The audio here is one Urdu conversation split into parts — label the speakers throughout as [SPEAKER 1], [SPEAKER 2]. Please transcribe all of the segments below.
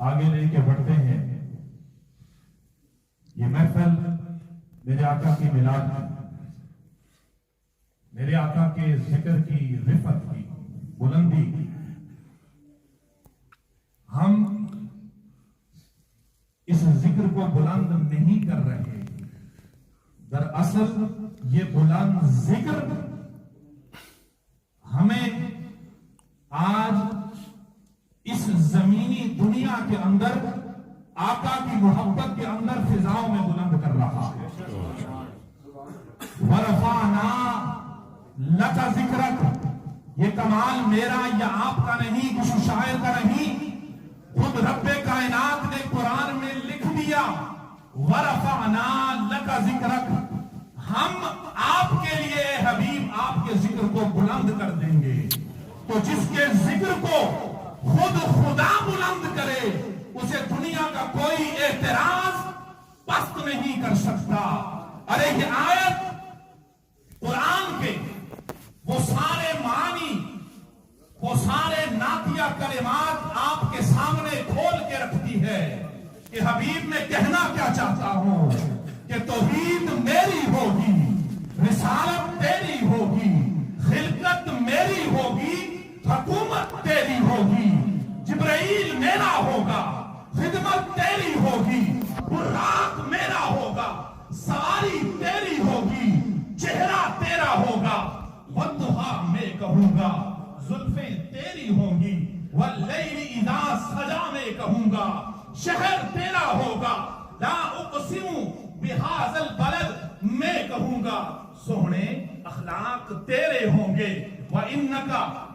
[SPEAKER 1] آگے لے کے بڑھتے ہیں. یہ محفل میرے آقا کی میلاد کی، میرے آقا کے ذکر کی، رفعت کی، بلندی کی. ہم اس ذکر کو بلند نہیں کر رہے، دراصل یہ بلند ذکر ہمیں آج اس زمینی دنیا کے اندر آقا کی محبت کے اندر فضاؤں میں بلند کر رہا ہے. وَرَفَعْنَا لَكَ ذِكْرَكَ، یہ کمال میرا یا آپ کا نہیں، کسی شاعر کا نہیں، خود رب کائنات نے قرآن میں لکھ دیا. وَرَفَعْنَا لَكَ ذِكْرَكَ، ہم آپ کے لیے حبیب آپ کے ذکر کو بلند کر دیں گے. تو جس کے ذکر کو خود خدا بلند کرے اسے دنیا کا کوئی اعتراض پست نہیں کر سکتا. ارے یہ آیت قرآن کے وہ سارے معانی، وہ سارے نعتیہ کلمات آپ کے سامنے کھول کے رکھتی ہے کہ حبیب میں کہنا کیا چاہتا ہوں کہ توحید میری ہوگی، رسالت تیری ہوگی، خلقت میری ہوگی، حکومت تیری ہوگی، جبرائیل میرا ہوگا، خدمت تیری ہوگی، براق میرا ہوگا، سواری تیری ہوگی، چہرہ تیرا ہوگا، والضحیٰ میں کہوں گا، زلفیں تیری ہوں گی، واللیل اذا سجا میں کہوں گا، شہر تیرا ہوگا، لا اقسم بہذا البلد میں کہوں گا، سونے اخلاق تیرے ہوں گے، وَإِنَّكَ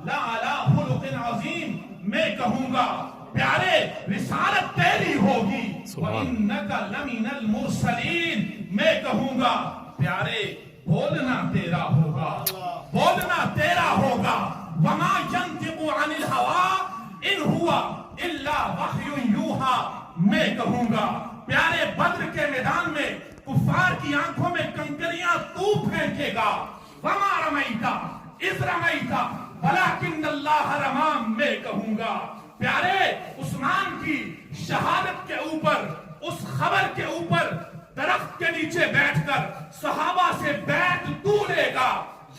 [SPEAKER 1] لَعَلَىٰ خُلُقٍ عَظِيمٍ میں کہوں گا، پیارے رسالت تیری ہوگی، وَإِنَّكَ لَمِنَ الْمُرْسَلِينَ میں کہوں گا، پیارے بولنا تیرا ہوگا، بولنا تیرا ہوگا. وَمَا يَنْطِقُ عَنِ الْهَوَىٰ إِنْ هُوَ إِلَّا وَحْيٌ يُوحَىٰ میں کہوں گا. پیارے بدر کے میدان میں کفار کی آنکھوں میں کنکریاں تو پھینکے گا. وَمَا رَمَيْتَ اِذْ رَمَيْتَ وَلَٰكِنَّ اللَّهَ رَمَىٰ میں کہوں گا. پیارے عثمان کی شہادت کے اوپر، اس خبر کے اوپر درخت کے نیچے بیٹھ کر صحابہ سے بیعت تو لے گا.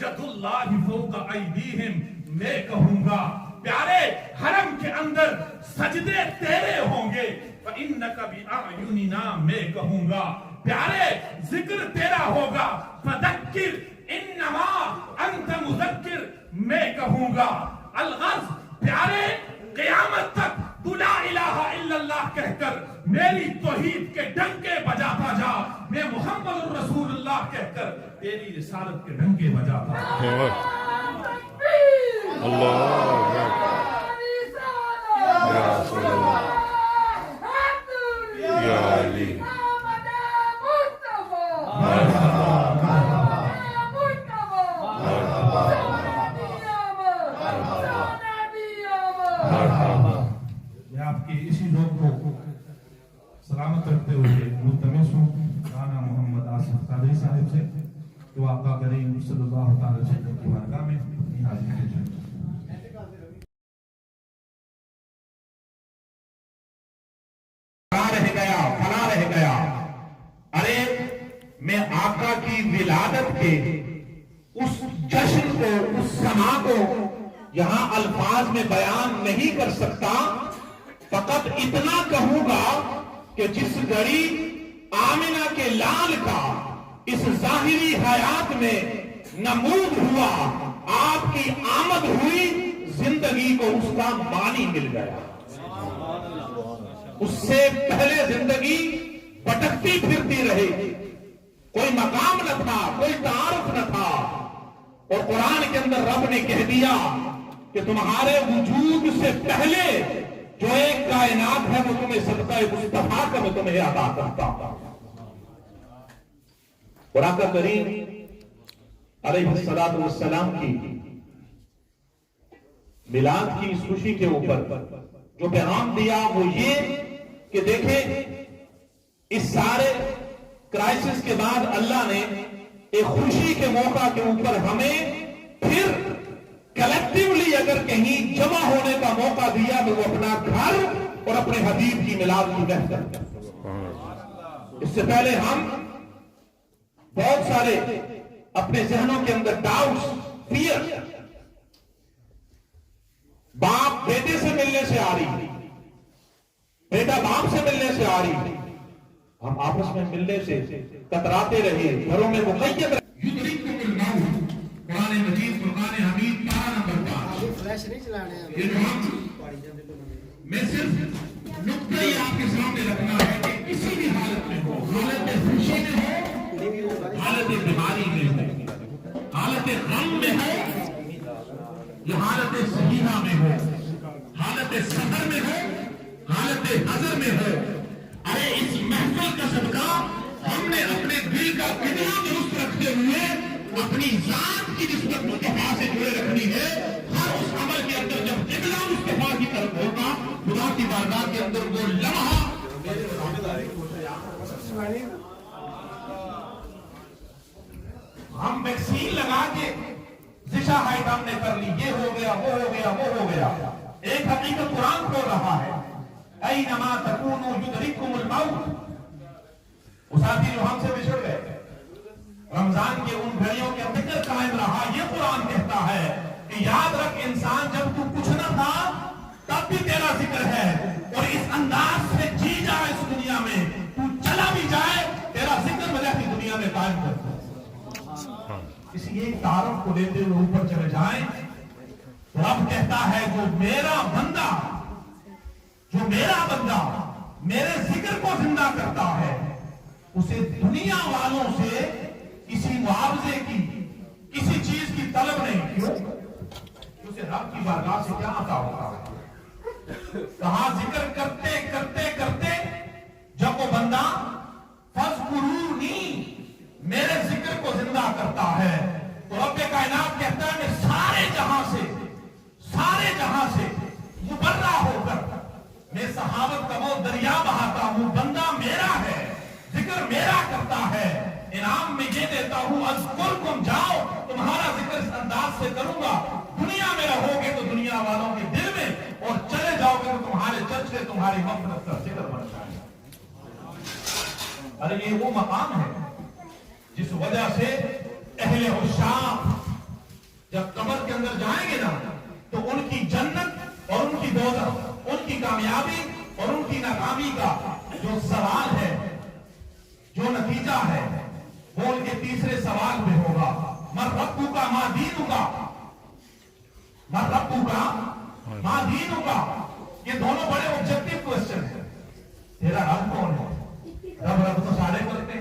[SPEAKER 1] ید اللہ فوق ایدیہم میں کہوں گا. پیارے حرم کے اندر سجدے تیرے ہوں گے. فَإِنَّكَ بِأَعْيُنِنَا میں کہوں گا. پیارے ذکر تیرا ہوگا. فَذَكِّرْ إِنَّمَا أَنْتَ مُذَكِّرْ میں کہوں گا. الغرض پیارے قیامت تک تو لا الہ الا اللہ کہہ کر میری توحید کے ڈنکے بجاتا جا. میں محمد الرسول اللہ کہہ کر تیری رسالت کے ڈنکے بجاتا جا. میں آپ کے اسی لوگ کو سلامت رکھتے ہوئے ملتمس ہوں رانا محمد آصف قادری صاحب سے کہ وہ آقا کریم صلی اللہ تعالی وسلم کی بارگاہ میں اپنی حاضری کے جائیں. فنا رہ گیا. ارے میں آقا کی ولادت کے اس جشن کو، اس سما کو یہاں الفاظ میں بیان نہیں کر سکتا. فقط اتنا کہوں گا کہ جس گھڑی آمنہ کے لال کا اس ظاہری حیات میں نمود ہوا، آپ کی آمد ہوئی، زندگی کو اس کا معنی مل گیا. اس سے پہلے زندگی بھٹکتی پھرتی رہی، کوئی مقام نہ تھا، کوئی تعارف نہ تھا. اور قرآن کے اندر رب نے کہہ دیا کہ تمہارے وجود سے پہلے جو ایک کائنات ہے وہ تمہیں صدقہ مصطفیٰ کا میں تمہیں عطا کرتا ہوں. اور آقا کریم علیہ السلام کی میلاد کی اس خوشی کے اوپر جو پیغام دیا وہ یہ کہ دیکھیں اس سارے کرائسس کے بعد اللہ نے ایک خوشی کے موقع کے اوپر ہمیں پھر کلیکٹیولی اگر کہیں جمع ہونے کا موقع دیا تو وہ اپنا گھر اور اپنے حبیب کی میلاد کی محفل۔ اس سے پہلے ہم بہت سارے اپنے ذہنوں کے اندر ڈاؤٹس، فیئر، باپ بیٹے سے ملنے سے آ رہی، بیٹا باپ سے ملنے سے آ رہی، ہم آپس میں ملنے سے کتراتے رہے، گھروں میں مقید رہے۔ یدرککم الموت، قرآن مجید فرقان حمید پارہ نمبر 5۔ یہ جو میں صرف نقطہ ہی آپ کے سامنے رکھنا ہے کہ کسی بھی حالت میں ہو، حالت خوشی میں ہو، حالت بیماری میں ہو، حالت غم میں ہو، یا حالت صحیحہ میں ہو، حالت صبر میں ہو، حالت حضر میں ہو، ارے اس محفل کا صدقہ ہم نے اپنے دل کا کتنا درست رکھتے ہوئے اپنی ذات کی نسبت مصطفیٰ سے جڑے رکھنی ہے۔ ہر اس عمل کے اندر جب قبلہ مصطفیٰ کی طرف ہوگا، خدا کی بارگاہ کے اندر وہ لمحہ ہم ویکسین لگا کے ذشا ہائٹ ہم نے کر لی، یہ ہو گیا، وہ ہو گیا، وہ ہو گیا۔ ایک حقیقت قرآن کھول رہا ہے، اینما تکونوا یدرککم الموت۔ وہ ساتھی جو ہم سے بچھڑ گئے، رمضان کے ان گھڑیوں کے فکر قائم رہا، یہ قرآن کہتا ہے کہ یاد رکھ انسان، جب تو کچھ نہ تھا تب بھی تیرا ذکر ہے، اور اس انداز سے جی جا اس دنیا میں، تو چلا بھی جائے تیرا ذکر وجہ کی دنیا میں قائم کرتا ہے۔ کسی ایک تعارف کو لیتے ہوئے اوپر چلے جائیں تو رب کہتا ہے جو میرا بندہ میرے ذکر کو زندہ کرتا ہے، اسے دنیا والوں سے کسی معاوضے کی، کسی چیز کی طلب نہیں، کیوں؟ اسے رب کی بارگاہ سے کیا عطا ہوتا ہے؟ کہاں ذکر کرتے کرتے کرتے جب وہ بندہ فَاذْكُرُونِي میرے ذکر کو زندہ کرتا ہے، تو رب کائنات کہتا ہے کہ سارے جہاں سے مبرہ ہو کر میں صحابت کا وہ دریا بہاتا ہوں، بندہ میرا ہے، ذکر میرا کرتا ہے، انعام میں یہ دیتا ہوں اذکرکم، جاؤ تمہارا ذکر اس انداز سے کروں گا، دنیا میں رہو گے تو دنیا والوں کے دل میں، اور چلے جاؤ گے تو تمہارے چرچے تمہاری مغفرت کا ذکر بن جائے گا۔ ارے یہ وہ مقام ہے جس وجہ سے اہل عشاق جب قبر کے اندر جائیں گے نا تو ان کی جنت اور ان کی دوزخ، ان کی کامیابی اور ان کی ناکامی کا جو سوال ہے، جو نتیجہ ہے، وہ ان کے تیسرے سوال میں ہوگا، من ربک ما دینک، من ربک ما دینک۔ یہ دونوں بڑے آبجیکٹو کوسچن ہیں۔ تیرا رب کون ہے؟ رب تو سارے کرتے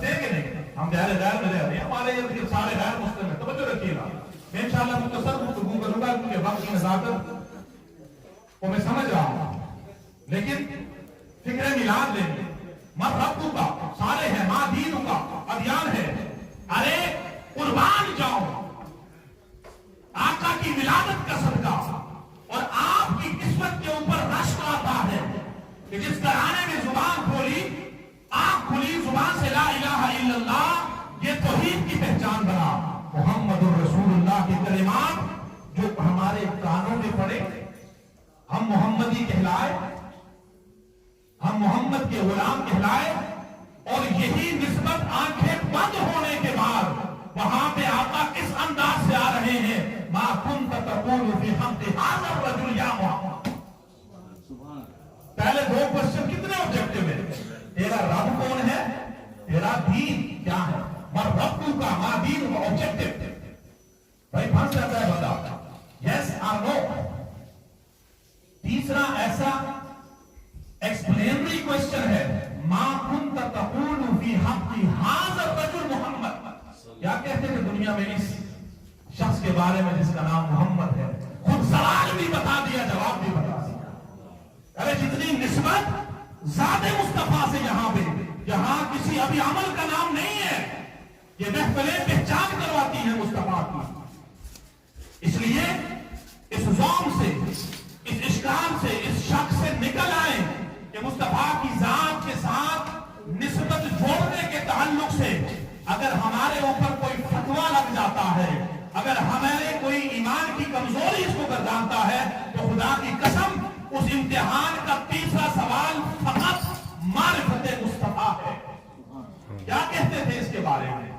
[SPEAKER 1] ہیں کہ نہیں؟ ہم غیر میں رہ رہے ہیں، ہمارے یہ سارے غیر مسلم ہیں۔ توجہ رکھیے گا، میں انشاءاللہ مختصر گفتگو کروں گا کیونکہ وقت کی نزاکت کو میں سمجھ رہا ہوں، لیکن فکر میلاد لیں گے۔ من ربک کا سارے ہیں، ما دین کا ادیان ہے، ارے قربان جاؤ آقا کی ولادت کا صدقہ، اور آپ کی قسمت کے اوپر رشک آتا ہے کہ جس گھرانے میں زبان کھولی، آنکھ کھلی، زبان سے لا الہ الا اللہ، یہ توحید کی پہچان بنا، محمد الرسول اللہ کے کلمات جو ہمارے کانوں میں پڑے، ہم محمدی کہلائے، ہم محمد کے غلام کہلائے، اور یہی نسبت آنکھیں بند ہونے کے بعد وہاں پہ آقا اس انداز سے آ رہے ہیں، ما کنت تقول فی حق ھذا الرجل یا محمد۔ پہلے دو کوسچن کتنے آبجیکٹو ہیں؟ تیرا رب کون ہے، تیرا دین کیا ہے؟ من ربک کا ما دین کا آبجیکٹو، بھائی پھنس جاتا ہے بندہ، یس اور نو۔ تیسرا ایسا ایکسپلینری کوسچن ہے، ما کنت تقول فی حق ھذا الرجل محمد، کیا کہتے ہیں دنیا میں اس شخص کے بارے میں جس کا نام محمد ہے؟ خود سوال بھی بتا دیا، جواب بھی بتا دیا۔ ارے جتنی نسبت ذات مصطفیٰ سے یہاں پہ، جہاں کسی ابھی عمل کا نام نہیں ہے، یہ محفلیں پہچان کرواتی ہیں مصطفیٰ کی۔ اس لیے اس زوم سے، اس اشکال سے، اس شک سے نکل آئے کہ مصطفیٰ کی ذات کے ساتھ نسبت جوڑنے کے تعلق سے اگر ہمارے اوپر کوئی فتویٰ لگ جاتا ہے، اگر ہمارے کوئی ایمان کی کمزوری اس کو گردانتا ہے، تو خدا کی قسم اس امتحان کا تیسرا سوال فقط معرفت مصطفیٰ ہے. کیا کہتے تھے اس کے بارے میں؟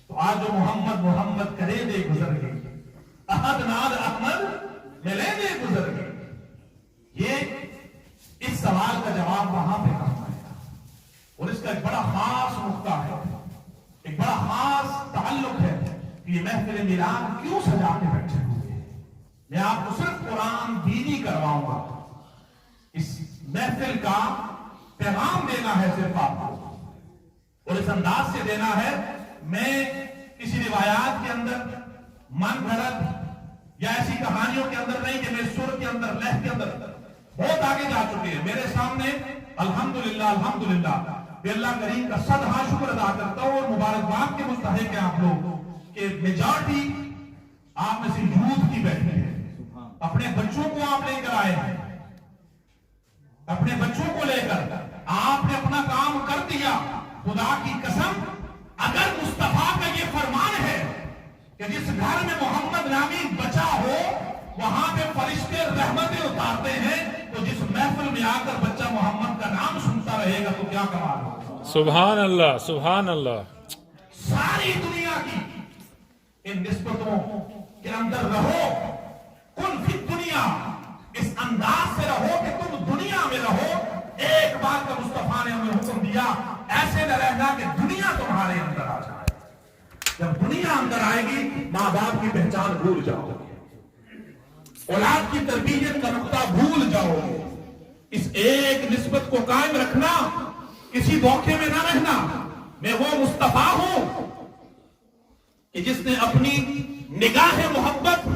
[SPEAKER 1] تو آج جو محمد محمد کرے دے گزر گئی، احد ناد احمد ملے دے گزر گئی. یہ اس سوال کا جواب وہاں پہ کہاں آیا؟ اور اس کا ایک بڑا خاص نقطہ ہے، ایک بڑا خاص تعلق ہے کہ یہ محفل میلاد کیوں سجا کے بیٹھے ہوئے ہیں. میں آپ کو صرف قرآن دینی کرواؤں گا. اس محفل کا پیغام دینا ہے صرف آپ کو، اور اس انداز سے دینا ہے. میں کسی روایات کے اندر من گھڑت یا ایسی کہانیوں کے اندر نہیں کہ میں سر کے اندر لہر کے اندر بہت آگے جا چکے ہیں. میرے سامنے الحمدللہ الحمدللہ کہ اللہ کریم کا صدہا شکر ادا کرتا ہوں، اور مبارکباد کے مستحق ہیں آپ لوگ کہ میجارٹی آپ میں سے یوتھ کی بیٹھی ہے. اپنے بچوں کو آپ لے کر آئے ہیں، اپنے بچوں کو لے کر آپ نے اپنا کام کر دیا. خدا کی قسم، اگر مصطفیٰ کا یہ فرمان ہے کہ جس گھر میں محمد نامی بچہ ہو وہاں پہ فرشتے رحمتیں اتارتے ہیں، تو جس محفل میں آ کر بچہ محمد کا نام سنتا رہے گا تو کیا کمال ہوگا.
[SPEAKER 2] سبحان اللہ سبحان اللہ.
[SPEAKER 1] ساری دنیا کی ان نسبتوں کے اندر رہو، کن فی دنیا، اس انداز سے رہو کہ تم دنیا میں رہو. ایک بات کا مصطفیٰ نے ہمیں حکم دیا، ایسے نہ رہنا کہ دنیا تمہارے اندر آ جائے. جب دنیا اندر آئے گی ماں باپ کی پہچان بھول جاؤ گے، اولاد کی تربیت کا نقطہ بھول جاؤ گے. اس ایک نسبت کو قائم رکھنا، کسی دھوکے میں نہ رہنا. میں وہ مصطفیٰ ہوں کہ جس نے اپنی نگاہ محبت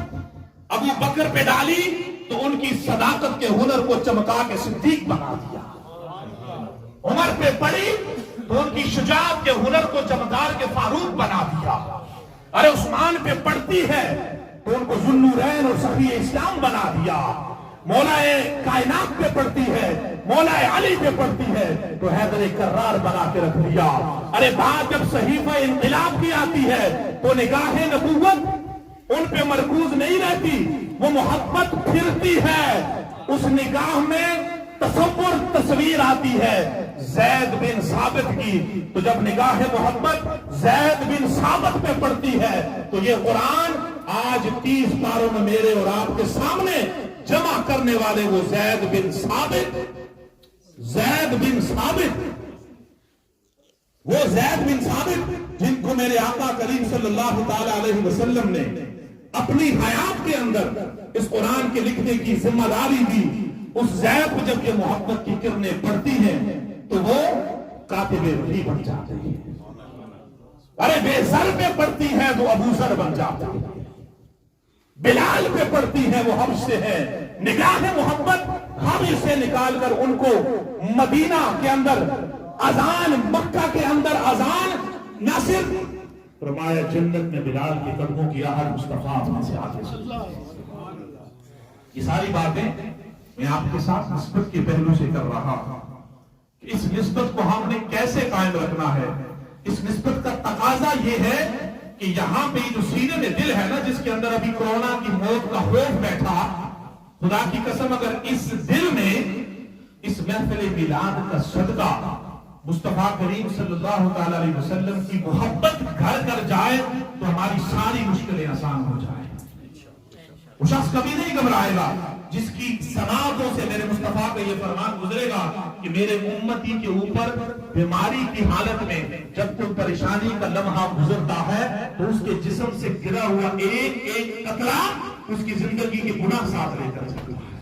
[SPEAKER 1] ابو بکر پہ ڈالی تو ان کی صداقت کے ہنر کو چمکا کے صدیق بنا دیا. عمر پہ پڑی تو ان کی شجاعت کے ہنر کو چمکا کے فاروق بنا دیا. ارے عثمان پہ پڑتی ہے تو ان کو ذوالنورین اور سخی اسلام بنا دیا. مولا کائنات پہ پڑتی ہے، مولا علی پہ پڑتی ہے تو حیدر کرار بنا کے رکھ دیا. ارے بات جب صحیفہ انقلاب کی آتی ہے تو نگاہ نبوت ان پہ مرکوز نہیں رہتی، وہ محبت پھرتی ہے. اس نگاہ میں تصور تصویر آتی ہے زید بن ثابت کی، تو جب نگاہ محبت زید بن ثابت پہ پڑتی ہے تو یہ قرآن آج 30 پاروں میں میرے اور آپ کے سامنے جمع کرنے والے وہ زید بن ثابت، زید بن ثابت، وہ زید بن ثابت جن کو میرے آقا کریم صلی اللہ تعالی علیہ وسلم نے اپنی حیات کے اندر اس قرآن کے لکھنے کی ذمہ داری دی. اس زید کو جب یہ محبت کی کرنیں پڑتی ہیں تو وہ کاتب وحی بن جاتے ہیں. ارے بے زر پہ پڑتی ہے وہ ابو ذر بن جاتا ہے، بلال پہ پڑتی ہے وہ حبش سے ہے. نگاہ محبت حبش سے نکال کر ان کو مدینہ کے اندر اذان، مکہ کے اندر اذان، نہ صرف فرمایا جنت میں بلال کے قدموں کی آہٹ مصطفیٰ سے آتے. یہ ساری باتیں میں آپ کے ساتھ نسبت کے پہلو سے کر رہا ہوں کہ اس نسبت کو ہم نے کیسے قائم رکھنا ہے. اس نسبت کا تقاضا یہ ہے کہ یہاں پہ جو سینے میں دل ہے نا، جس کے اندر ابھی کورونا کی موت کا خوف بیٹھا، خدا کی قسم اگر اس دل میں اس محفل میلاد کا صدقہ مصطفیٰ کریم صلی اللہ تعالی علیہ وسلم کی محبت گھر کر جائے تو ہماری ساری مشکلیں آسان ہو جائیں. وہ شخص کبھی نہیں گھبرائے گا جس کی سماعتوں سے میرے مصطفیٰ کا یہ فرمان گزرے گا کہ میرے امتی کے اوپر بیماری کی حالت میں جب کوئی پریشانی کا لمحہ گزرتا ہے تو اس کے جسم سے گرا ہوا ایک ایک قطرہ اس کی زندگی کے گناہ ساتھ لے کر چلتا ہے.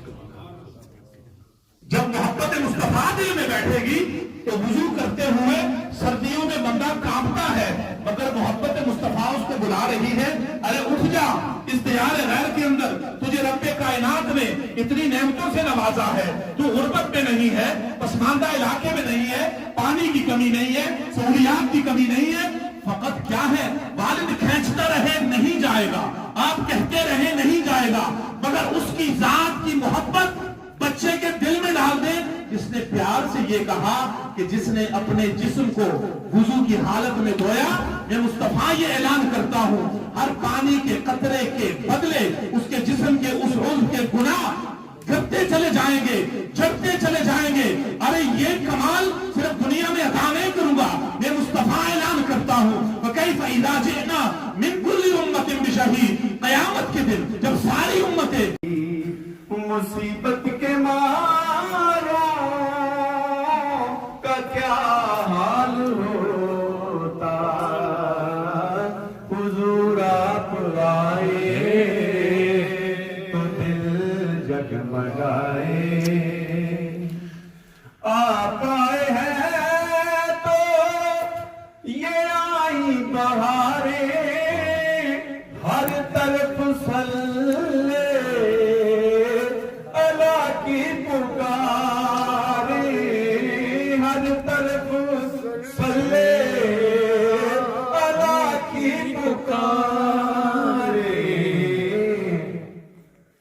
[SPEAKER 1] جب محبت مصطفیٰ دل میں بیٹھے گی تو وضو کرتے ہوئے سردیوں میں بندہ کانپتا ہے مگر محبت مصطفیٰ اس کو بلا رہی ہے، ارے اٹھ جا، اس دیار غیر کے اندر تجھے رب کائنات نے اتنی نعمتوں سے نوازا ہے، تو غربت میں نہیں ہے، پسماندہ علاقے میں نہیں ہے، پانی کی کمی نہیں ہے، سہولیات کی کمی نہیں ہے. فقط کیا ہے، والد کھینچتا رہے نہیں جائے گا، آپ کہتے رہے نہیں جائے گا، مگر اس کی ذات کی محبت بچے کے دل میں ڈال دیں جس نے پیار سے یہ کہا کہ جس نے اپنے جسم کو وضو کی حالت میں دھویا، میں مصطفیٰ یہ اعلان کرتا ہوں ہر پانی کے قطرے کے بدلے اس کے جسم کے اس عضو کے گناہ گھٹتے چلے جائیں گے، چڑھتے چلے جائیں گے. ارے یہ کمال صرف دنیا میں عطا نہیں کروں گا، میں مصطفیٰ اعلان کرتا ہوں وَكَيْفَ إِذَا جِئْنَا مِن كُلِّ أُمَّةٍ بِشَهِيدٍ. قیامت کے دن جب ساری امتیں
[SPEAKER 3] مصیبت کے ماروں کا کیا حال ہوتا، حضور آپ آئے تو دل جگمگائے. آپ آئے ہیں تو یہ آئی بہاریں، ہر طرف صلی اللہ کی پکاریں، ہر طرف صلی اللہ کی پکاریں.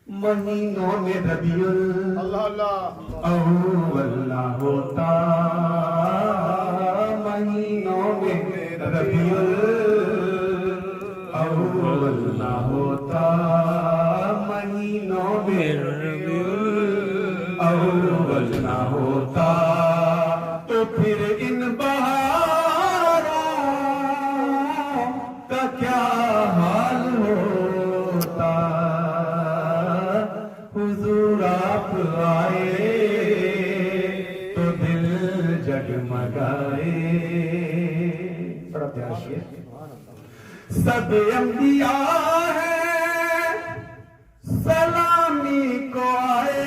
[SPEAKER 3] مہینوں میں ربیع الاول نہ ہوتا، مہینوں میں ربیع الاول نہ ہوتا، مہینوں میں ربیع الاول نہ ہوتا، تو پھر ان بہاروں کا کیا حال ہوتا. حضور آپ آئے تو دل جگمگائے. بڑا پیارا شعر. سب انبیاء ہیں سلامی کو آئے،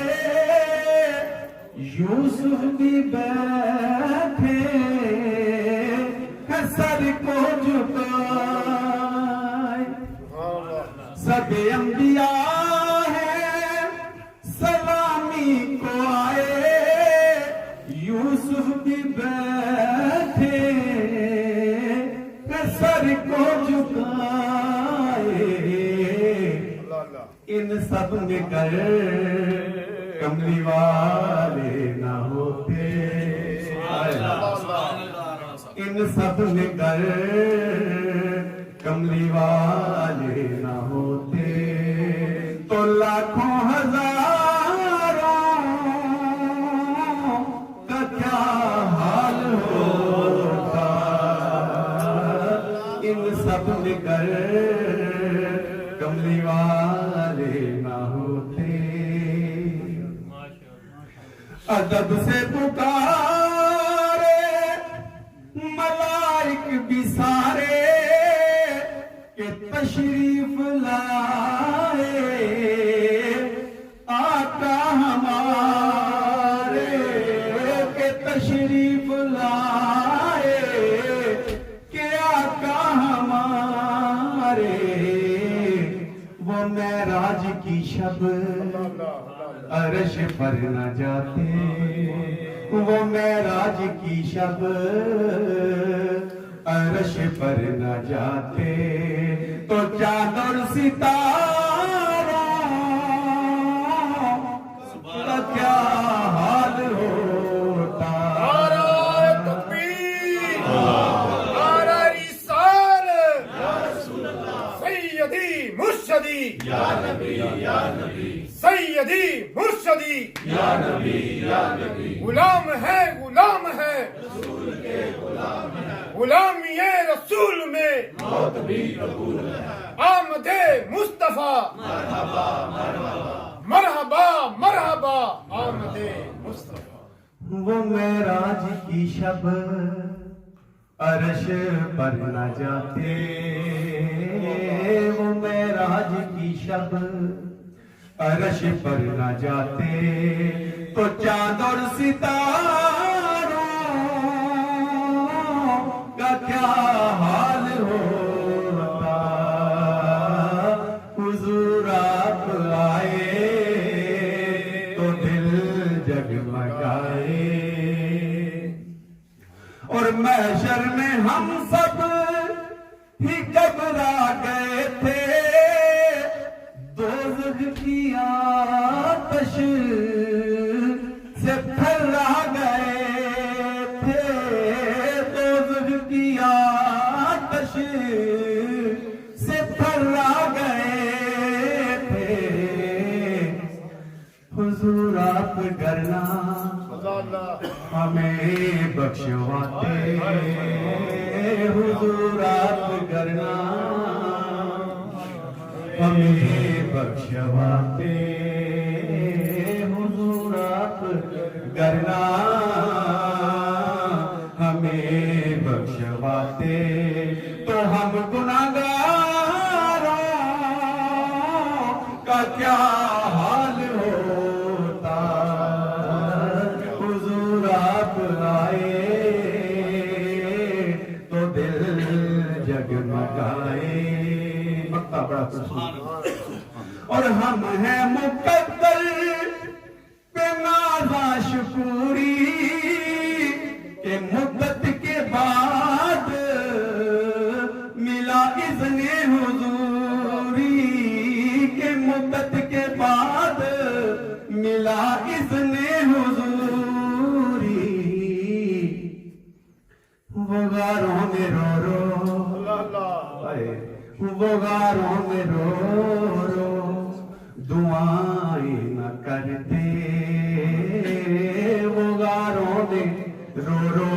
[SPEAKER 3] یوسف بھی بیٹھے ہیں سر کو جھکائے. سب انبیاء ہیں سلامی کو آئے، یوسف بھی بیٹھے سر کو جھکائے. ان سب میں گر کملی والے نہ ہوتے، ان سب میں گر کملی والے نہ ہوتے، تو لاکھوں ہزاروں کا کیا حال ہوتا. ان سب میں گر کملی والے نہ ہوتے. ادب سے پکارے ملائک بھی سارے کہ تشریف لائے آقا ہمارے، کہ تشریف لائے کہ آقا ہمارے. وہ معراج کی شب عرش پر نہ جاتے، وہ معراج کی شب عرش پر نہ جاتے، تو چاند اور ستاروں کا کیا حال ہوتا.
[SPEAKER 4] نعرہ تکبیر، نعرہ رسالت، سیدی مرشدی یا نبی یا نبی، سیدی مرشدی یا نبی یا نبی. غلام ہے غلام ہے رسول کے غلام ہے، غلامی رسول میں موت بھی قبول ہے. آمد مصطفیٰ مرحبا مرحبا، مرحبا مرحبا آمد مصطفیٰ.
[SPEAKER 3] وہ معراج کی شب عرش پر نہ جاتے، وہ معراج کی شب عرش پر نہ جاتے، تو چاند اور ستاروں کا کیا حال ہوتا. حضور آپ آئے تو دل جگمگائے. اور محشر میں ہم سب ہی گھبرا گئے تھے، دوزخ کی آتش سے تھرا گئے تھے، دوزخ کی آتش سے تھرا گئے تھے. حضور ہمیں بخشواتے حضورات کرنا، ہمیں بخشواتے حضورات کرنا، ہمیں بخشواتے تو ہم گناہگاروں کا کیا حال ہوتا، حضور آپ آئے تو دل جگمگائے، مکہ بڑا خوشی، اور ہم ہیں مقدر پہ نازا شکوری کہ مدت کے بعد ملا اذن حضوری، کہ مدت کے بعد ملا اذن حضوری، وہ غاروں میں رو رو، وہ غاروں میں رو رو دعائیں نہ کرتے، وہ غاروں میں رو رو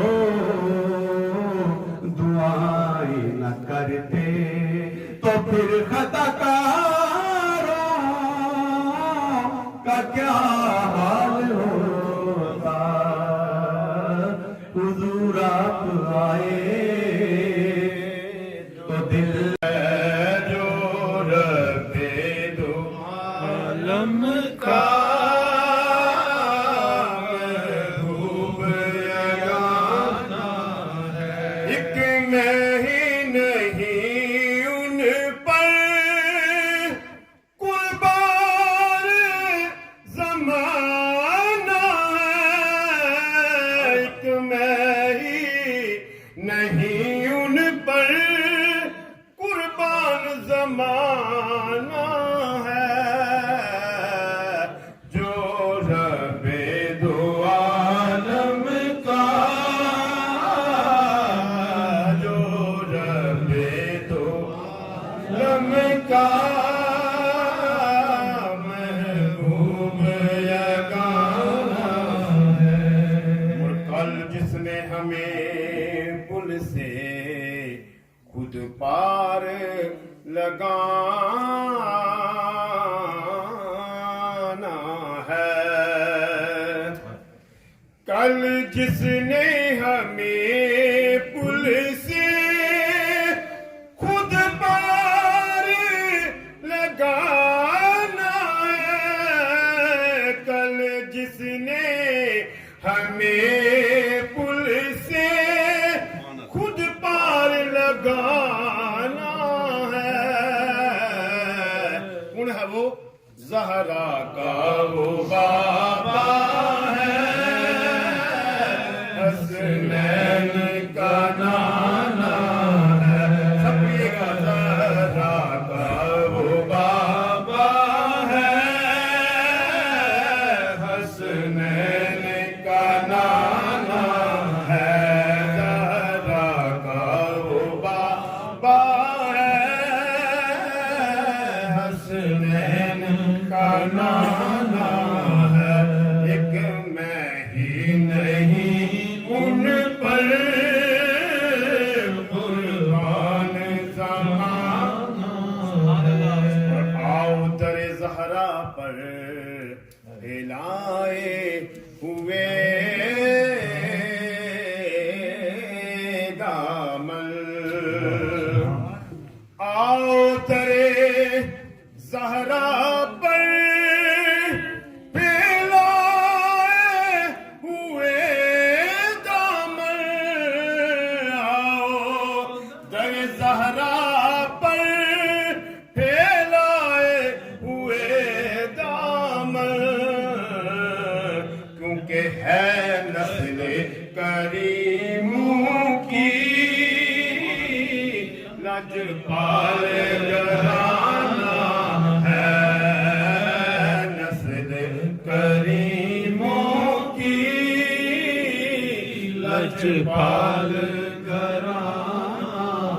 [SPEAKER 3] دعائیں نہ کرتے، تو پھر خطا کاروں کا کیا حال ہوتا، حضور آپ آئے تو دل
[SPEAKER 4] نہیں ان پر قربان زمانہ ہے، جو رب دو عالم کا، جو رب دو عالم کا محبوب یگانہ ہے، اور کل جس نے ہمیں پل سے خود پار لگانا ہے، کل جس نے ہمیں پل سے خود پار لگانا ہے، کل جس نے ہمیں پل سے خود پار لگانا ہے، کون ہے وہ؟ زہرا کا وہ بابا ہے، حسنین کا نانا ہے، سب یہ کا زہرا کا وہ بابا ہے، حسنین کا نانا ہے، زہرا کا وہ بابا ہے، حسنین کا نانا ہے، ایک میں ہی نہیں ان پر قربان زمانہ، اور آؤ در زہرا پر پھیلائے ہوئے دامن، آؤ در زہرا پر پھیلائے ہوئے دامن، آؤ در زہرا پر پھیلائے ہوئے دامن، کیونکہ ہے نسل کریموں کی لجپال گھرانہ ہے، نسل کریموں کی لجپال گھرانہ،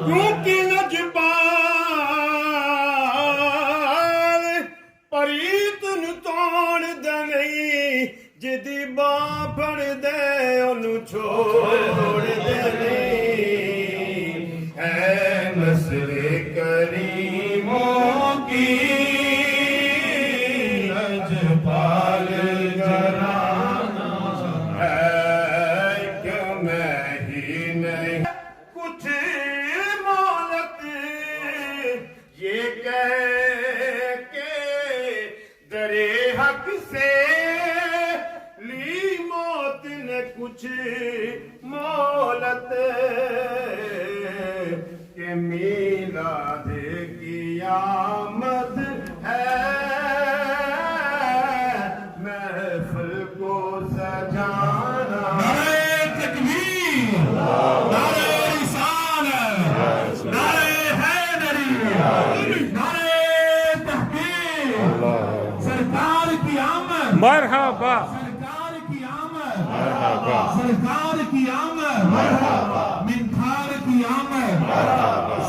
[SPEAKER 4] کیونکہ لجپال پریتن توڑ دنئی جدی باں پڑ دے
[SPEAKER 3] سانو چھوڑ دے اے نسل کریموں کی لجپال گھرانہ ہے کہ میں ہی نہیں کچھ مولت یہ کہہ کے درے حق سے لی موت نے کچھ مولت کہ میلاد کی آمد ہے محفل کو سجانا
[SPEAKER 1] نعرہ تکبیر، نعرہ رسالت، نعرہ حیدری، نعرہ تحقیق، سرکار کی آمد،
[SPEAKER 2] مرحبا
[SPEAKER 1] سرکار کی آمد، سرکار کی آمد، منتھار کی آمد،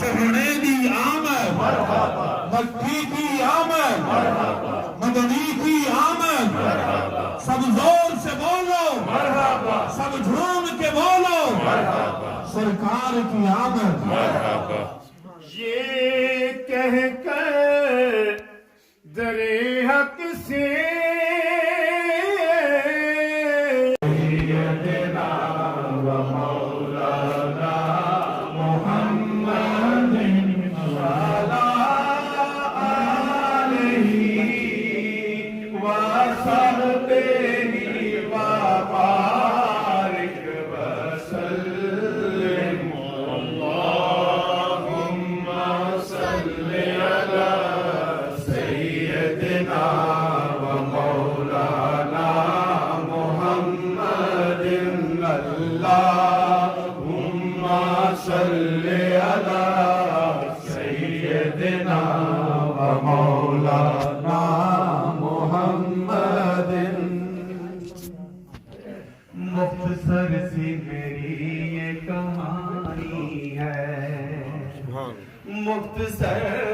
[SPEAKER 1] سہرنے کی آمد، مکی کی آمد، مدنی کی آمد، سب زور سے بولو، سب جھوم کے بولو، سرکار کی آمد.
[SPEAKER 3] یہ کہہ کر درے حق سے سیدنا و مولانا محمد صلی علیہ وسلم و بارک وسلم اللہم صلی علی سیدنا و مولانا محمد اللہم صلی علی سیدنا و مولانا محمد. مختصر سی میری یہ کہانی ہے، مختصر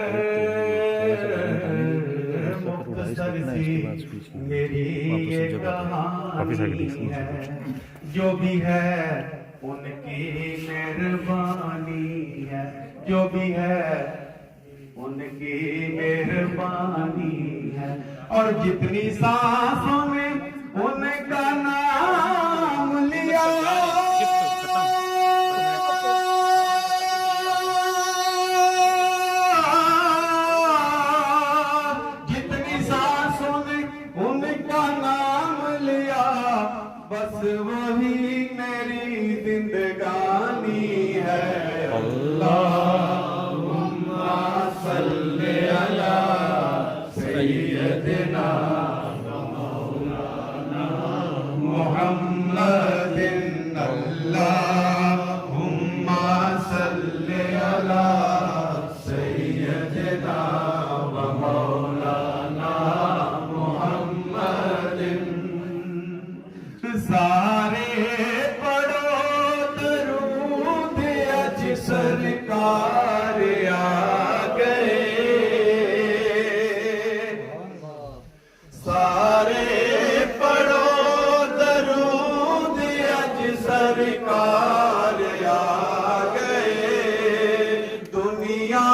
[SPEAKER 3] سی میری یہ کہانی ہے، جو بھی ہے ان کی مہربانی ہے، جو بھی ہے ان کی مہربانی ہے، اور جتنی سانسوں میں ان کا نام لیا جتنی سانسوں میں ان کا نام لیا بس وہی میری زندگانی ہے. اللہم صلی علی سیدنا محمد اللہم صلی علی سیدنا و مولانا محمد. سارے پڑھو درود اج سرکار آ گئے، سارے پڑھو درود اج سرکار آ گئے، دنیا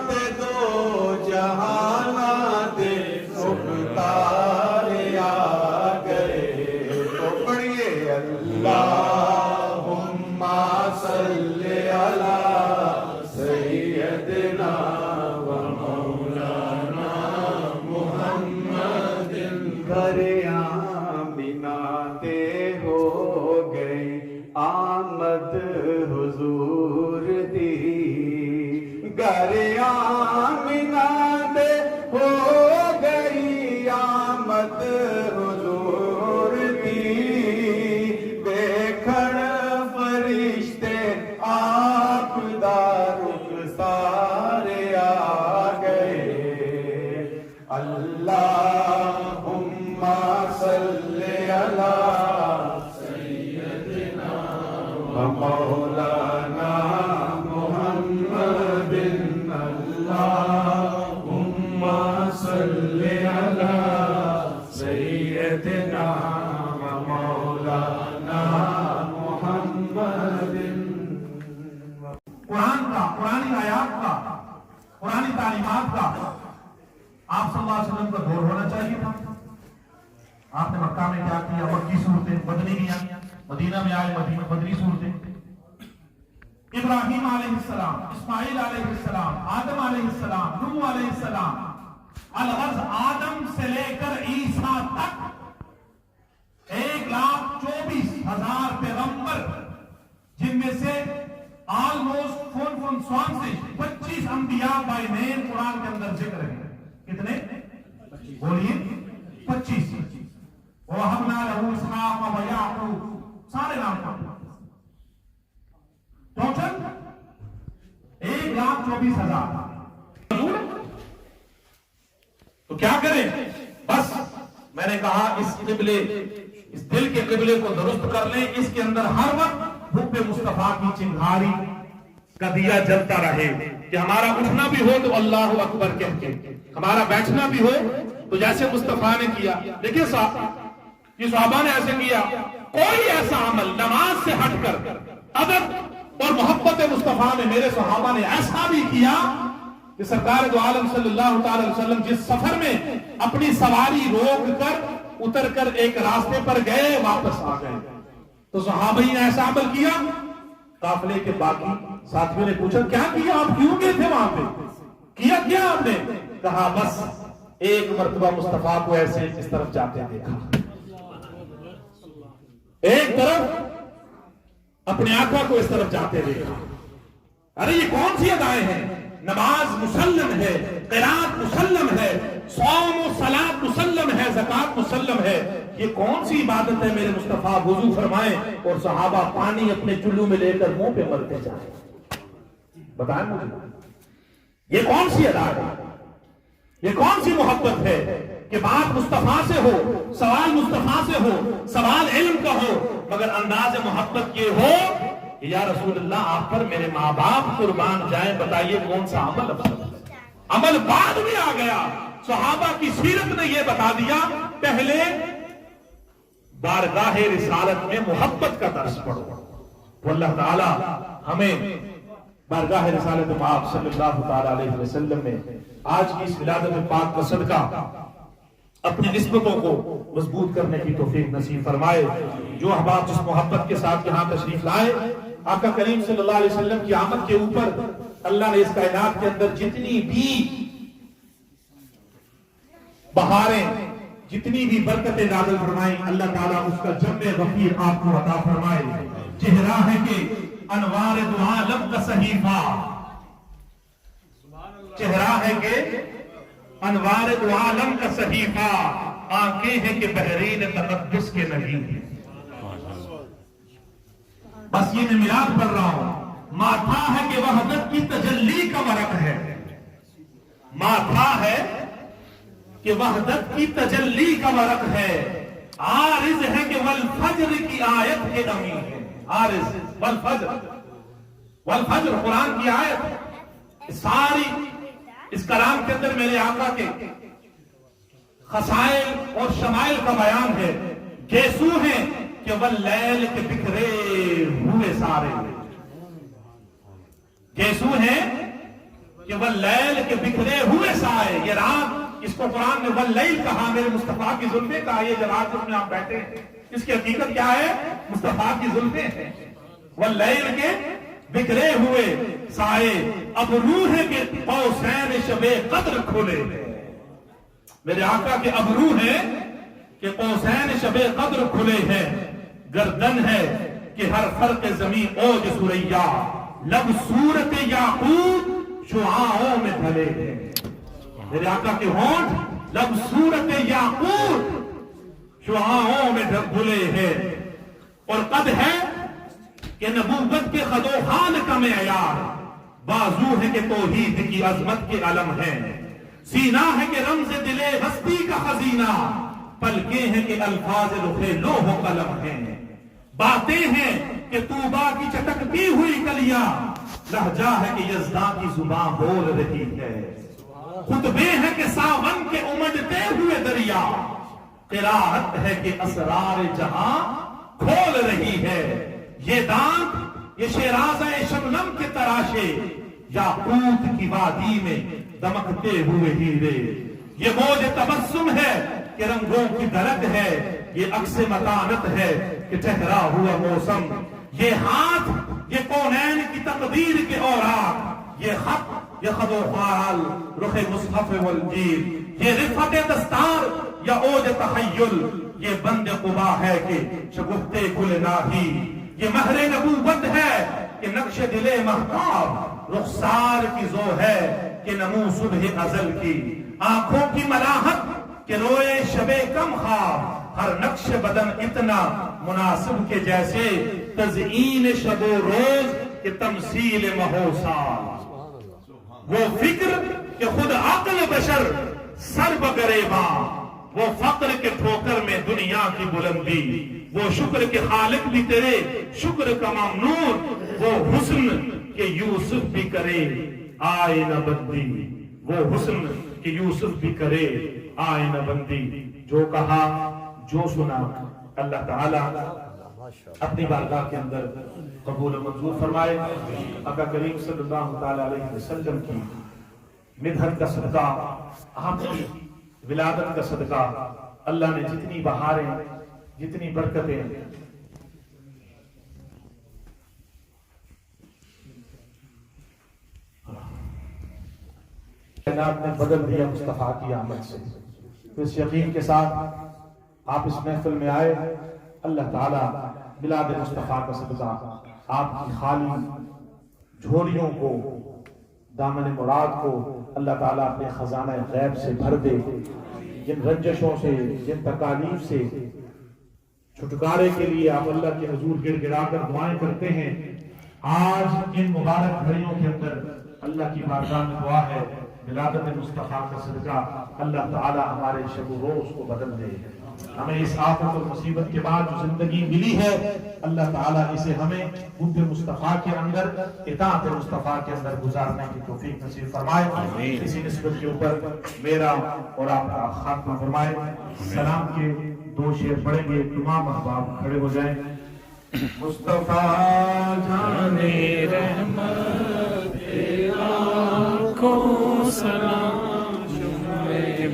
[SPEAKER 3] تے دو جہاناں دے مختار آ گئے. تو پڑھیے اللہم صلی علی سیدنا و مولانا محمد. گھر آمینہ تے ہو گئی آمد حضور دی، گھر آمینہ تے ہو گئی آمد حضور دی، دیکھن فرشتے آپ دا رخسار آ گئے. اللہم صلی علی سیدنا و مولانا محمد. اللہم صلی علی سیدنا و مولانا
[SPEAKER 1] یا مکی صورتیں، مدنی بھی آئی، مدینہ میں آئے مدنی صورتیں. ابراہیم علیہ السلام، اسماعیل علیہ السلام، آدم علیہ السلام، نوح علیہ السلام، الغرض آدم سے لے کر عیسیٰ تک 1,24,000 پیغمبر، جن میں سے آلموسٹ 25 انبیاء بائی نیم قرآن کے اندر ذکر ہیں. کتنے؟ بولیے 25. وَوَهَبْنَا لَهُ إِسْحَاقَ وَيَعْقُوبَ، سارے نام پڑھتے. ٹوٹل 1,24,000. تو کیا کریں؟ بس میں نے کہا اس قبلے، اس دل کے قبلے کو درست کر لیں. اس کے اندر ہر وقت حب مصطفیٰ کی چنگاری کا دیا جلتا رہے، کہ ہمارا اٹھنا بھی ہو تو اللہ اکبر کہہ کے، ہمارا بیٹھنا بھی ہو تو جیسے مصطفیٰ نے کیا. دیکھیں یہ صحابہ نے ایسے کیا. کوئی ایسا عمل نماز سے ہٹ کر ادب اور محبت مصطفیٰ نے، میرے صحابہ نے ایسا بھی کیا کہ سرکار دو عالم صلی اللہ تعالی علیہ وسلم جس سفر میں اپنی سواری روک کر اتر کر ایک راستے پر گئے، واپس آ گئے، تو صحابہ نے ایسا عمل کیا. قافلے کے باقی ساتھیوں نے پوچھا کیا کیا، آپ کیوں گئے تھے وہاں پہ، کیا آپ نے؟ کہا بس ایک مرتبہ مصطفیٰ کو ایسے اس طرف جاتے دیکھا، ایک طرف اپنے آقا کو اس طرف جاتے دیکھا. ارے یہ کون سی ادائیں ہیں؟ نماز مسلم ہے، قرات مسلم ہے، صوم و صلاۃ مسلم ہے، زکات مسلم ہے. یہ کون سی عبادت ہے میرے مصطفیٰ؟ وضو فرمائیں اور صحابہ پانی اپنے چلو میں لے کر منہ پہ مرتے جائیں. بتائیں مجھے یہ کون سی ادا ہے، یہ کون سی محبت ہے کہ بات مصطفیٰ سے ہو، سوال مصطفیٰ سے ہو، سوال علم کا ہو، مگر انداز محبت یہ ہو کہ یا رسول اللہ آپ پر میرے ماں باپ قربان جائیں، بتائیے کون سا عمل افضل ہے؟ عمل بعد میں آ گیا. صحابہ کی سیرت نے یہ بتا دیا، پہلے بارگاہ رسالت میں محبت کا درس پڑھو. تو اللہ تعالی ہمیں بارگاہ رسالت پاک صلی اللہ تعالی علیہ وسلم میں آج کی اس ولادت پاک کا صدقہ اپنی نسبتوں کو مضبوط کرنے کی توفیق نصیب فرمائے. جو احباب جس محبت کے ساتھ یہاں تشریف لائے، آقا کریم صلی اللہ علیہ وسلم کی آمد کے اوپر اللہ نے اس کائنات کے اندر جتنی بھی بہاریں، جتنی بھی برکتیں نازل فرمائیں، اللہ تعالیٰ اس کا جمع غفیر آپ کو عطا فرمائے. چہرہ ہے کہ انوار دو عالم کا صحیفہ، چہرہ ہے کہ انوار دو عالم کا صحیفہ، آنکھیں ہیں کہ بحرین تقدس کے نہیں. بس یہ میں میلاد پڑھ رہا ہوں. ماتھا ہے کہ وحدت کی تجلی کا ورق ہے، ماتھا ہے کہ وحدت کی تجلی کا ورق ہے. عارض ہے کہ والفجر کی آیت کے امین ہے. عارض والفجر، والفجر قرآن کی آیت. ساری اس کلام کے اندر میرے آقا کے خصائل اور شمائل کا بیان ہے. گیسو ہیں کہ واللیل کے بکھرے ہوئے سارے، گیسو ہیں کہ واللیل کے بکھرے ہوئے سارے. یہ رات، اس کو قرآن نے واللیل کہا، میرے مصطفیٰ کی زلفیں کہا. یہ جماعت جس میں آپ بیٹھے ہیں اس کی حقیقت کیا ہے؟ مصطفیٰ کی زلفیں ہیں. واللیل کے بکھرے ہوئے سائے، اب روح ہے کہ قوسین شب قدر کھلے. میرے آقا کے اب روح ہے کہ قوسین شب قدر کھلے ہیں. گردن ہے کہ ہر فرق زمین اوج سریا، لب صورت یاقوت شعاعوں میں ڈھلے ہیں. میرے آقا کے ہونٹ لب صورت یاقوت شعاعوں میں ڈھلے ہیں. اور قد ہے کہ نبوت کے خد و خال کا معیار، بازو ہے کہ توحید کی عظمت کے علم ہے. سینہ ہے کہ رمز دل ہستی کا خزینہ، پلکیں ہیں کہ الفاظ رخ لوح و قلم ہیں. باتیں ہیں کہ طوبا کی چٹکتی ہوئی کلیاں، لہجہ ہے کہ یزداں کی زبان بول رہی ہے. خطبے ہیں کہ ساون کے امڈتے ہوئے دریا، قرارت ہے کہ اسرار جہاں کھول رہی ہے. یہ دانت، یہ شیرازہ شبنم کے تراشے، یاقوت کی وادی میں دمکتے ہوئے ہیرے. یہ موج تبسم ہے کہ رنگوں کی درد ہے،
[SPEAKER 3] یہ عکس متانت ہے کہ ٹھہرا ہوا موسم، یہ ہاتھ یہ کونین کی تقدیر کے اوراق، یہ خط یہ خد و خال رخ مصحف والجیل، یہ رفعت دستار یا اوج تحیل، یہ بند قبا ہے کہ شگفتے گل ناہی، یہ مہر نبوت ہے کہ نقش دل مہتاب، رخسار کی زو ہے کہ نمو صبح ازل کی، آنکھوں کی ملاحت کہ روئے شب کم خواب، ہر نقش بدن اتنا مناسب کے جیسے تزئین شب و روز کہ تمثیل مہو سال، وہ فکر کہ خود عقل بشر سر بگریباں، وہ فقر کے ٹھوکر میں دنیا کی بلندی، وہ شکر کے خالق بھی تیرے شکر کا ممنون، وہ حسن کہ یوسف بھی کرے آئے نہ بندی، وہ حسن کہ یوسف بھی کرے آئے نہ بندی، جو کہا جو سنا اللہ تعالی اپنی بارگاہ کے اندر قبول و منظور فرمائے۔ آقا کریم صلی اللہ تعالی علیہ وسلم کی مدحت کا صدقہ، آپ کی ولادت کا صدقہ، اللہ نے جتنی بہاریں جتنی برکتیں کائنات نے بدل دیا مصطفیٰ کی آمد سے، تو اس یقین کے ساتھ آپ اس محفل میں آئے، اللہ تعالیٰ میلاد مصطفیٰ کا صدقہ آپ کی خالی جھولیوں کو، دامن مراد کو اللہ تعالیٰ اپنے خزانہ غیب سے بھر دے، جن رنجشوں سے جن تکالیف سے چھٹکارے کے لیے آپ اللہ کے حضور گڑ گڑا کر دعائیں کرتے ہیں، آج ان مبارک گھڑیوں کے اندر اللہ کی بارگاہ میں دعا ہے ولادت مصطفیٰ کا صدقہ اللہ تعالیٰ ہمارے شب و روز کو بدل دے، ہمیں اس آفت اور مصیبت کے بعد جو زندگی ملی ہے اللہ تعالیٰ اسے ہمیں حب مصطفیٰ کے اندر، اطاعت مصطفیٰ کے اندر گزارنے کی توفیق نصیب فرمائے۔ اسی نسبت کے اوپر میرا اور آپ کا خاتمہ فرمائے۔ سلام کے 2 شعر پڑھیں گے، تمام احباب کھڑے ہو جائیں۔ مصطفیٰ جانے رحمت
[SPEAKER 2] کو سلام، شمع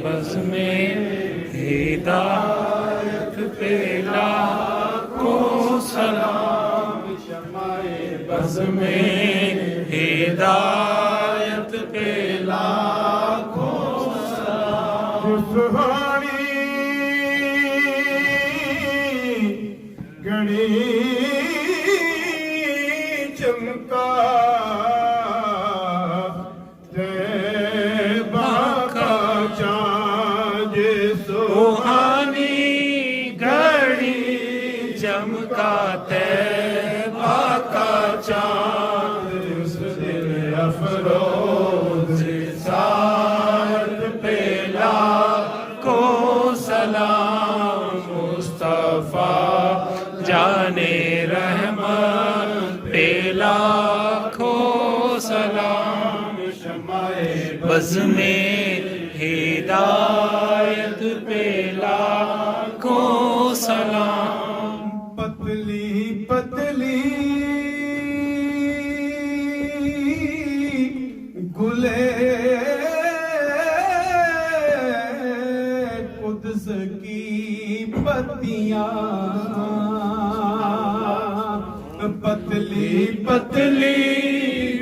[SPEAKER 2] بز میں ہدایت پہ لاکھوں سلام، شمع بز میں ہدایت پہ لاکھوں سلام،
[SPEAKER 4] سہانی گھڑی چمکا
[SPEAKER 2] افروز ساعت پہ لاکھوں سلام، مصطفیٰ جانے رحمت پہ لاکھوں سلام، شمع بز میں ہدایت پہ لاکھوں سلام،
[SPEAKER 4] پتلی پتلی گلے قدس کی پتیاں، پتلی پتلی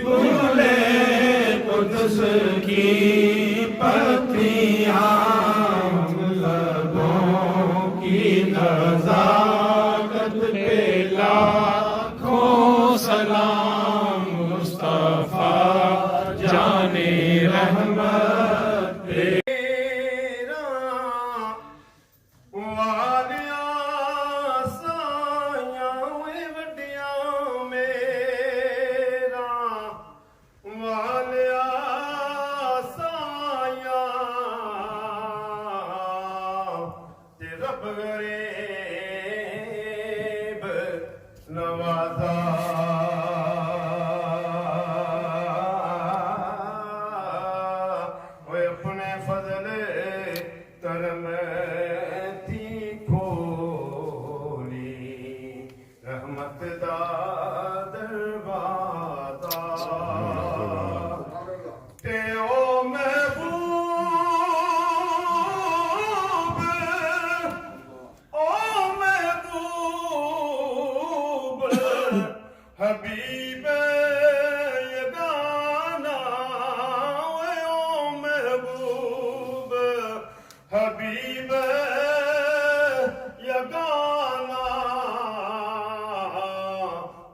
[SPEAKER 4] گلے قدس کی پتیاں، لبوں کی نزاکت پہ لاکھوں سلام، مصطفیٰ جانے رحمت تیرا والیاں سایاں وڈیاں میرا والیاں سایاں تے رب غریب نوازا، او حبیب یگانا او محبوب حبیب یگانا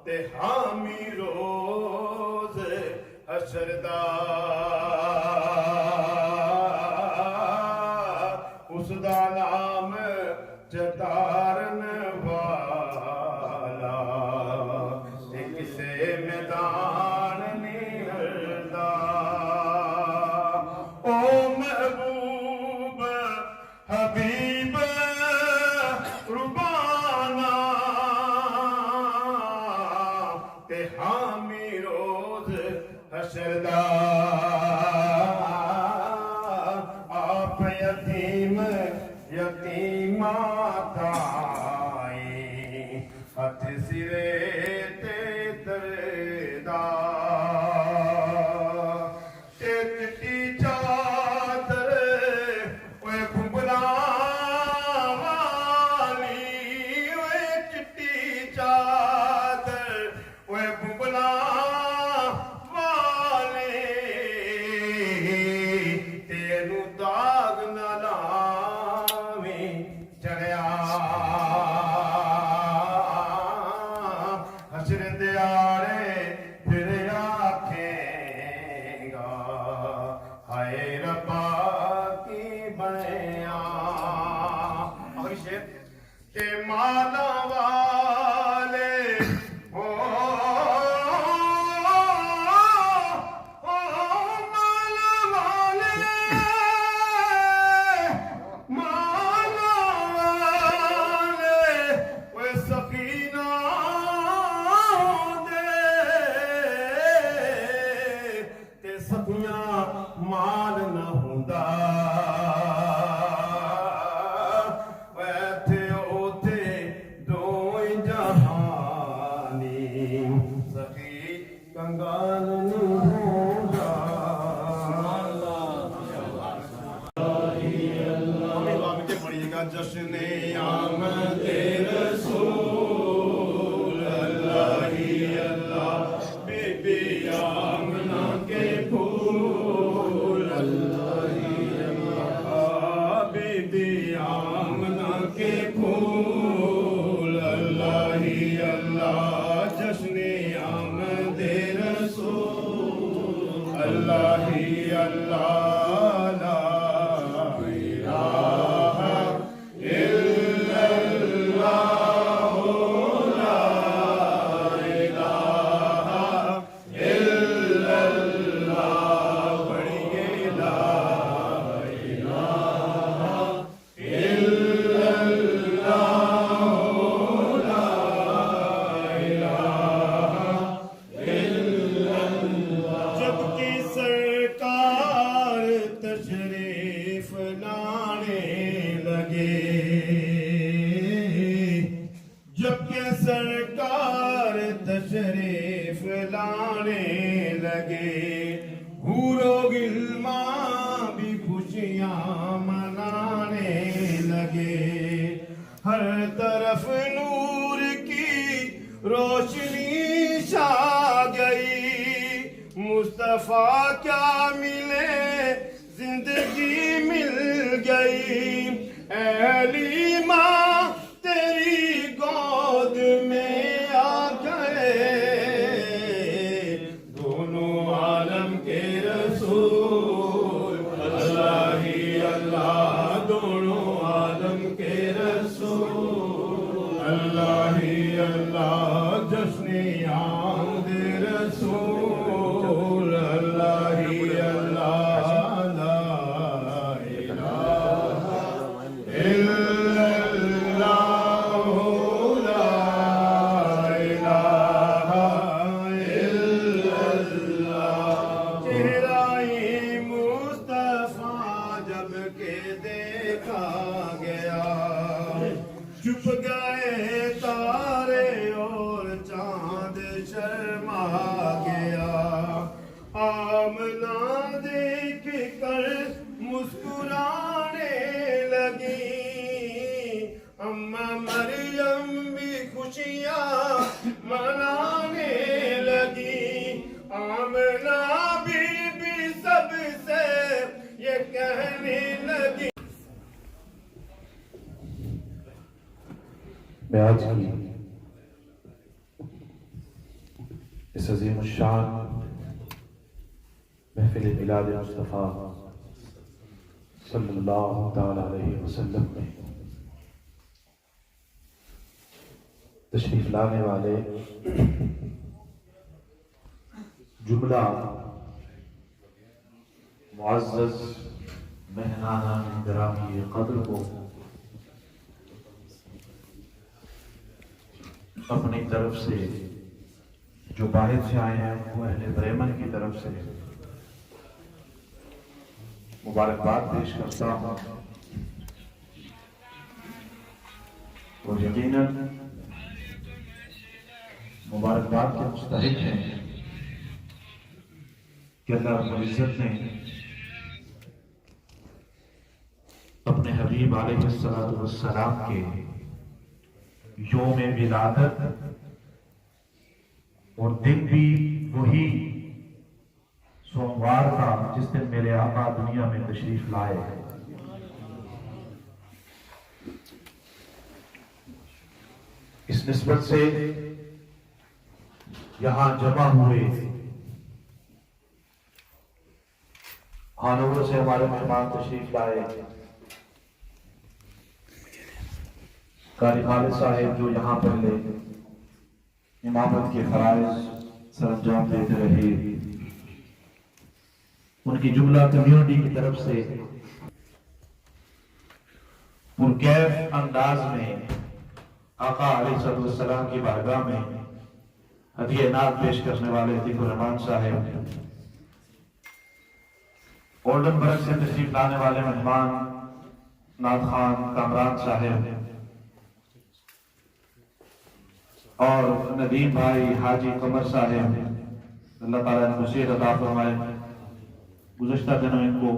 [SPEAKER 4] تے حامی روز حشر دا اس دا نام چتارن والا تے کسے میدان نہیں ہردا او محبوب حبیب ربانا تے حامی روز حشر دا آپ یتیم یتیمات آئی ہتھ سرے تے تردا تے چٹی چادر اوے بھنبلا والی اوے چٹی چادر اوے بھنبلا والی تینو داغ نہ لاویں چڑھیا حشر دیاڑے پھر آکھیں گا ہائے ربا کی بنیا آخری شعر کہ مالا والے مالا والے مالا والے وہ سکینہ دے تے سکیاں مال نہ ہوندا ویتھے اوتھے دوئے جہانی سخی کنگال نہیں ہوندا جشن آمد رسول اللہ ہی اللہ بی بی آمنہ کے پھول اللہ ہی اللہ بی بی آمنہ کے پھول اللہ ہی اللہ جشن آمد رسول اللہ ہی اللہ لا جبکہ سرکار تشریف لانے لگے حور و غلمان بھی خوشیاں منانے لگے ہر طرف نور کی روشنی چھا گئی مصطفیٰ کیا ملے زندگی مل گئی اے حلیمہ تیری گود میں آ گئے دونوں عالم کے رسول اللہ ہی اللہ دونوں عالم کے رسول اللہ ہی اللہ جشن آمد رسول اللہ ہی اللہ لا الہ الا اللہ لا الہ الا اللہ چہرہ مصطفیٰ جب کہ دیکھا گیا چھپ گئے تارے اور چاند شرما گیا آمنہ دیکھ کر مسکرانے لگی اماں مریم بھی خوشی خوشیاں منانے لگی، آمنہ بی بی سب سے یہ کہنے لگی۔
[SPEAKER 3] میں آج کی اس عظیم الشان محفل میلاد مصطفیٰ صلی اللہ تعالی علیہ وسلم میں تشریف لانے والے جملہ معزز مہمانان گرامی قدر کو اپنی طرف سے جو باہر سے آئے ہیں وہ اہل بریمن کی طرف سے مبارکباد پیش کرتا ہوں، اور یقیناً مبارکباد کے مستحق ہیں کہ اللہ رب العزت نے اپنے حبیب علیہ السلام کے یوم ولادت اور دن بھی وہی سوموار تھا جس دن میرے آقا دنیا میں تشریف لائے، اس نسبت سے یہاں جمع ہوئے ہانوور سے ہمارے مہمان تشریف لائے قاری خالد صاحب جو یہاں پہلے امامت کے فرائض سر انجام دیتے رہے، ان کی جملہ کمیونٹی کی طرف سے پرکیف انداز میں آقا علیہ السلام کی بارگاہ میں ہدیہ نعت پیش کرنے والے عتیق الرحمان صاحب، گولڈن برگ سے تشریف لانے والے مہمان نعت خان کامران صاحب اور ندیم بھائی حاجی قمر صاحب، اللہ تعالیٰ نے نصیحت عطا فرمائے۔ گزشتہ دنوں ان کو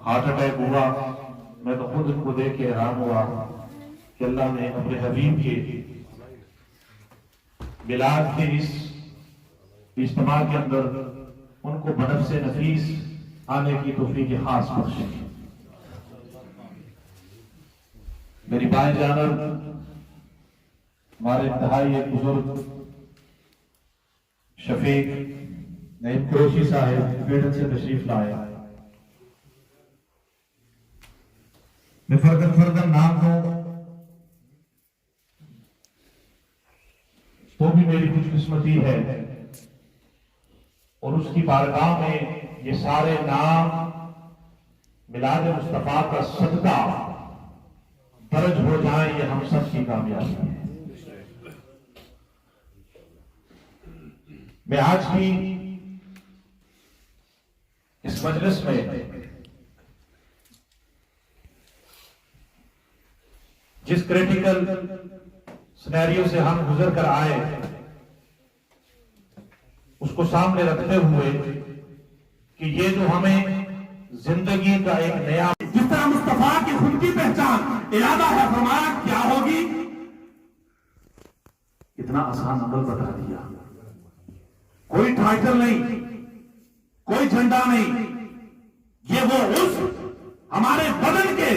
[SPEAKER 3] ہارٹ اٹیک ہوا، میں تو خود ان کو دیکھ کے حیران ہوا کہ اللہ نے اپنے حبیب کے میلاد کے اس اجتماع کے اندر ان کو بنفس نفیس آنے کی توفیق خاص بخشی۔ میری بائیں جانب ہمارے انتہائی ایک بزرگ شفیق نعیم قریشی صاحب بیٹن سے تشریف لائے، میں فردن نام دوں تو بھی میری خوش قسمتی ہے، اور اس کی بارگاہ میں یہ سارے نام میلاد مصطفیٰ کا صدقہ درج ہو جائیں، یہ ہم سب کی کامیابی ہے۔ میں آج کی اس مجلس میں جس کریٹیکل سینیریو سے ہم گزر کر آئے اس کو سامنے رکھتے ہوئے کہ یہ جو ہمیں زندگی کا ایک نیا،
[SPEAKER 1] جس طرح مصطفیٰ کی خود کی پہچان ارادہ ہے، فرمایا کیا ہوگی؟
[SPEAKER 3] اتنا آسان عمل بتا دیا،
[SPEAKER 1] کوئی ٹائٹل نہیں، کوئی جھنڈا نہیں، یہ وہ اس ہمارے بدن کے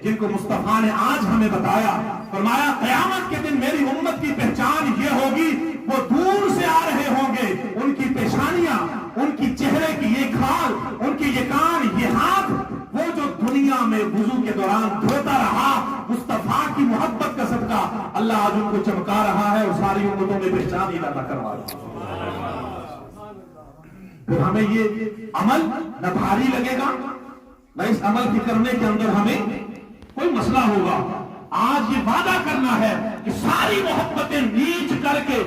[SPEAKER 1] جن کو مصطفیٰ نے آج ہمیں بتایا، فرمایا قیامت کے دن میری امت کی پہچان یہ ہوگی، وہ دور سے آ رہے ہوں گے، ان کی پیشانیاں، ان کی چہرے کی یہ کھال، ان کی یہ کان، یہ ہاتھ، وہ جو دنیا میں وضو کے دوران دھوتا رہا، مصطفیٰ کی محبت کا صدقہ اللہ آج ان کو چمکا رہا ہے اور ساری امتوں میں پہچان ہی نہ کروا رہا ہے۔ پھر ہمیں یہ عمل نہ بھاری لگے گا، نہ اس عمل کی کرنے کے اندر ہمیں کوئی مسئلہ ہوگا۔ آج یہ وعدہ کرنا ہے کہ ساری محبتیں نیچ کر کے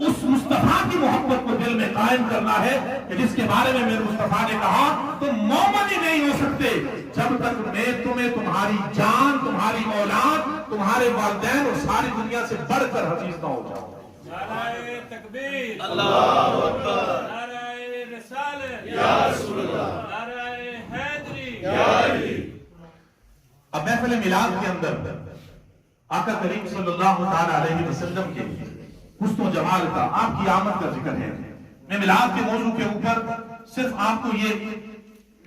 [SPEAKER 1] اس مصطفیٰ کی محبت کو دل میں قائم کرنا ہے کہ جس کے بارے میں میرے مصطفیٰ نے کہا تم مومن ہی نہیں ہو سکتے جب تک میں تمہیں تمہاری جان، تمہاری اولاد، تمہارے والدین اور ساری دنیا سے بڑھ کر عزیز نہ ہو جاؤں۔
[SPEAKER 2] نعرہ تکبیر، اللہ اکبر، نعرہ رسالت، یا رسول اللہ، نعرہ حیدری، یا علی۔
[SPEAKER 1] اب محفل میلاد کے اندر
[SPEAKER 3] آقا کریم صلی اللہ تعالی علیہ وسلم کے حسن و جمال کا، آپ کی آمد کا ذکر ہے. میں میلاد کے موضوع کے اوپر صرف آپ کو یہ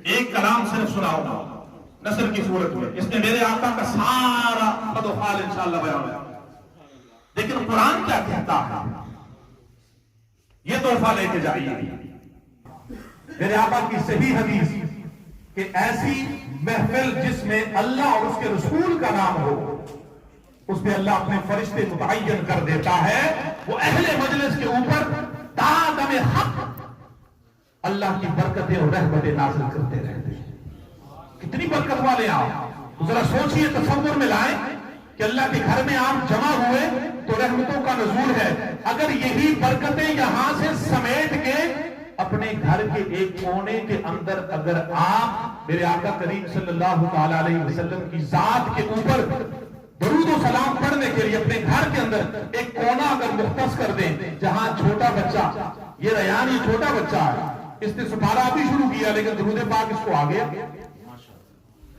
[SPEAKER 3] ایک کلام صرف سناؤں گا نثر کی صورت میں. اس میں میرے آقا کا سارا خد و خال انشاءاللہ بیان ہے. لیکن قرآن کیا کہتا ہے یہ تحفہ لے کے جائیے. میرے آقا کی صحیح حدیث کہ ایسی محفل جس میں اللہ اور اس کے رسول کا نام ہو، اس پہ اللہ اپنے فرشتے متعین کر دیتا ہے. وہ اہل مجلس کے اوپر تا دم حق اللہ کی برکتیں اور رحمتیں نازل کرتے رہتے ہیں. کتنی برکت والے آپ ذرا سوچئے، تصور میں لائیں کہ اللہ کے گھر میں آپ جمع ہوئے تو رحمتوں کا نزول ہے. اگر یہی برکتیں یہاں سے سمیٹ کے اپنے گھر کے ایک کونے کے اندر اگر آپ میرے آقا کریم صلی اللہ تعالی علیہ وسلم کی ذات کے اوپر درود و سلام پڑھنے کے لیے اپنے گھر کے اندر ایک کونا اگر مختص کر دیں جہاں چھوٹا بچہ، یہ ریان یہ چھوٹا بچہ ہے، اس نے سپارہ ابھی شروع کیا لیکن درود پاک اس کو آ گیا.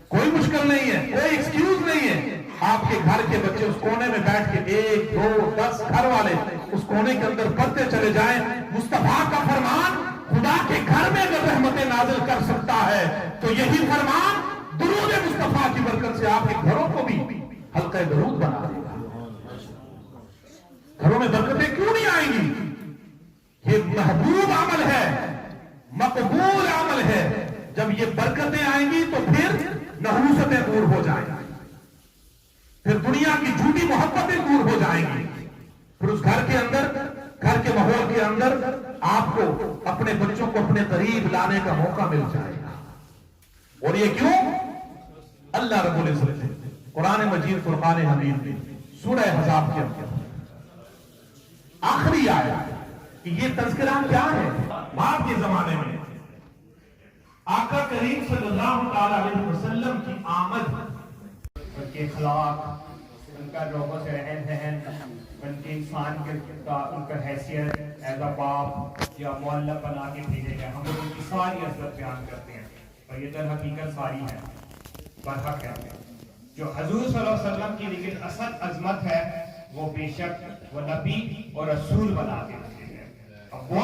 [SPEAKER 3] کوئی مشکل نہیں ہے، کوئی ایکسکیوز نہیں ہے. آپ کے گھر کے بچے اس کونے میں بیٹھ کے 1 2 10 گھر والے اس کونے کے اندر پڑھتے چلے جائیں. مصطفیٰ کا فرمان خدا کے گھر میں اگر رحمتیں نازل کر سکتا ہے تو یہی فرمان درود مصطفیٰ کی برکت سے آپ کے گھروں کو بھی حلقہ درود بنا دے گا. گھروں میں برکتیں کیوں نہیں آئیں گی؟ یہ محبوب عمل ہے، مقبول عمل ہے. جب یہ برکتیں آئیں گی تو پھر نحوستیں دور ہو جائیں گی، پھر دنیا کی جھوٹی محبتیں دور ہو جائیں گی. پھر اس گھر کے اندر، گھر کے ماحول کے اندر آپ کو اپنے بچوں کو اپنے قریب لانے کا موقع مل جائے گا. اور یہ کیوں؟ اللہ رب العزت نے قرآن مجید فرقان حمید میں سورہ احزاب کے اندر آخری آیت کہ یہ تذکرہ کیا ہے. بعد کے زمانے میں آقا کریم صلی اللہ تعالی علیہ وسلم کی آمد،
[SPEAKER 4] ان کے اخلاق، ان کا لوگوں سے رہن سہن، ان کے انسان کا ان کا حیثیت ایز اے باپ یا معلق بنا کے بھیجے گئے. ہم لوگ ان کی ساری عزت بیان کرتے ہیں اور یہ در حقیقت ساری ہے، برحق ہے. جو حضور صلی اللہ علیہ وسلم کی لیکن اصل عظمت ہے وہ بے شک وہ نبی اور رسول بنا کے بھیجے گئے. اب وہ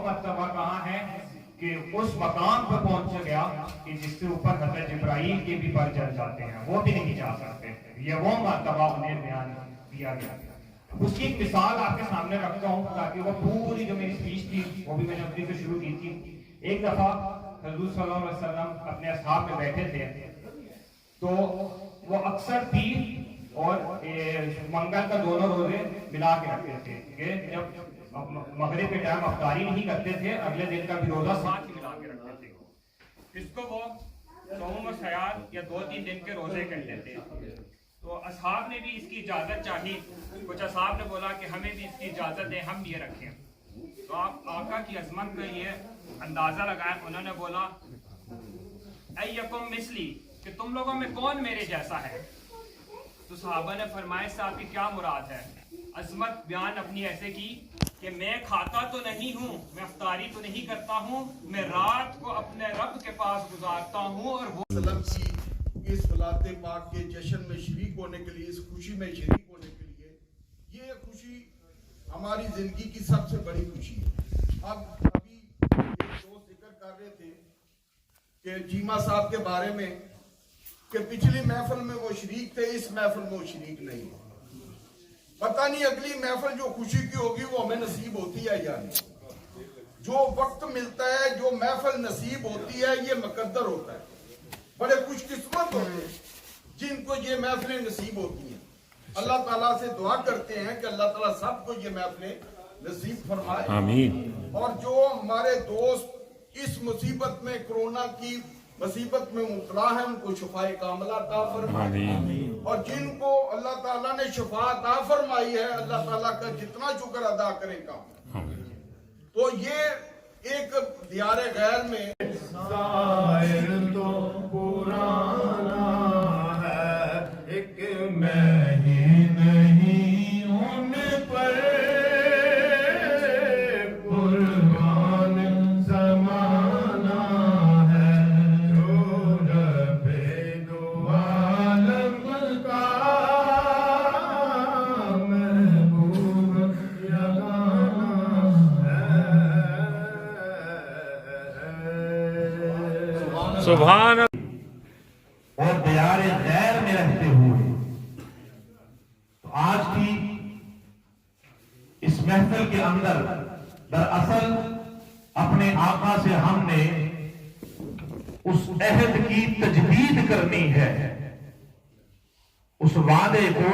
[SPEAKER 4] مرتبہ کہاں ہے کہ اس مقام پر پہنچ گیا کہ جس کے اوپر حضرت جبرائیل کے بھی پر چل جاتے ہیں، وہ بھی نہیں جا سکتے. یہ وہ مرتبہ انہیں بیان کیا گیا. اس کی ایک مثال آپ کے سامنے رکھتا ہوں تاکہ وہ پوری جو میری اسپیچ تھی وہ بھی میں نے اپنی سے شروع کی تھی. ایک دفعہ حضور صلی اللہ علیہ وسلم اپنے اصحاب میں بیٹھے تھے تو وہ اکثر پیر اور منگل کا دونوں روزے ملا کے رکھتے تھے کہ جب مغرب کے ٹائم افطاری نہیں کرتے تھے، اگلے دن کا بھی روزہ ساتھ ہی ملا کے رکھتے تھے. اس کو وہ صوم و سیاد یا 2-3 دن کے روزے کہتے تھے. تو اصحاب نے بھی اس کی اجازت چاہی. کچھ اصحاب نے بولا کہ ہمیں بھی اس کی اجازت دیں، ہم یہ رکھیں. تو آپ آقا کی عظمت کا یہ اندازہ لگائیں. انہوں نے بولا ایکم مثلی، کہ تم لوگوں میں کون میرے جیسا ہے؟ تو صحابہ نے فرمایا اس سے آپ کی کیا مراد ہے؟ عظمت بیان اپنی ایسے کی کہ میں کھاتا تو نہیں ہوں، میں افطاری تو نہیں کرتا ہوں، میں رات کو اپنے رب کے پاس گزارتا ہوں. اور وہ
[SPEAKER 5] کی اس ولادت پاک کے جشن میں شریک ہونے کے لیے، اس خوشی میں شریک ہونے کے لیے، یہ خوشی ہماری زندگی کی سب سے بڑی خوشی ہے. اب ابھی ایک دوست ذکر کر رہے تھے کہ جیما صاحب کے بارے میں کہ پچھلی محفل میں وہ شریک تھے، اس محفل میں وہ شریک نہیں. پتہ نہیں اگلی محفل جو خوشی کی ہوگی وہ ہمیں نصیب ہوتی ہے یا نہیں. جو وقت ملتا ہے، جو محفل نصیب ہوتی ہے، یہ مقدر ہوتا ہے. بڑے خوش قسمت ہوتے ہیں جن کو یہ محفلیں نصیب ہوتی ہیں. اللہ تعالیٰ سے دعا کرتے ہیں کہ اللہ تعالیٰ سب کو یہ محفلیں نصیب فرمائے. آمین. اور جو ہمارے دوست اس مصیبت میں، کرونا کی مصیبت میں مبتلا ہے، ان کو شفائے کاملہ عطا فرمائے. اور جن کو اللہ تعالیٰ نے شفا عطا فرمائی ہے، اللہ تعالیٰ کا جتنا شکر ادا کرے گا. تو یہ ایک دیار غیر میں ظاہر تو پرانا ہے، ایک میں ہی نہیں ان پر قربان زمانہ ہے، جو رب دو عالم کا
[SPEAKER 2] سبحان
[SPEAKER 3] اور دیار غیر میں رہتے ہوئے. تو آج کی اس محفل کے اندر دراصل اپنے آقا سے ہم نے اس عہد کی تجدید کرنی ہے، اس وعدے کو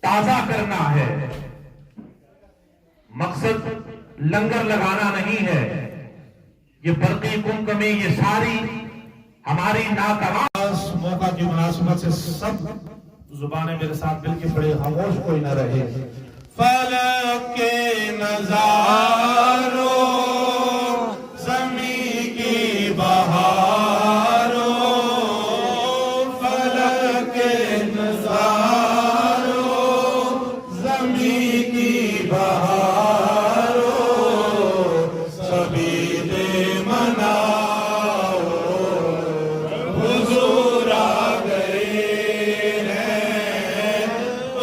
[SPEAKER 3] تازہ کرنا ہے. مقصد لنگر لگانا نہیں ہے. یہ برقی کمکمی، یہ ساری ہماری ناکامان. موقع کی مناسبت سے سب زبانیں میرے ساتھ مل کے پڑے، خاموش کوئی نہ رہے. فلک کے نظاروں، زمین کی بہاروں، فلک کے نظاروں، زمین کی بہاروں، سبیل مناؤ، حضور آ گئے ہیں.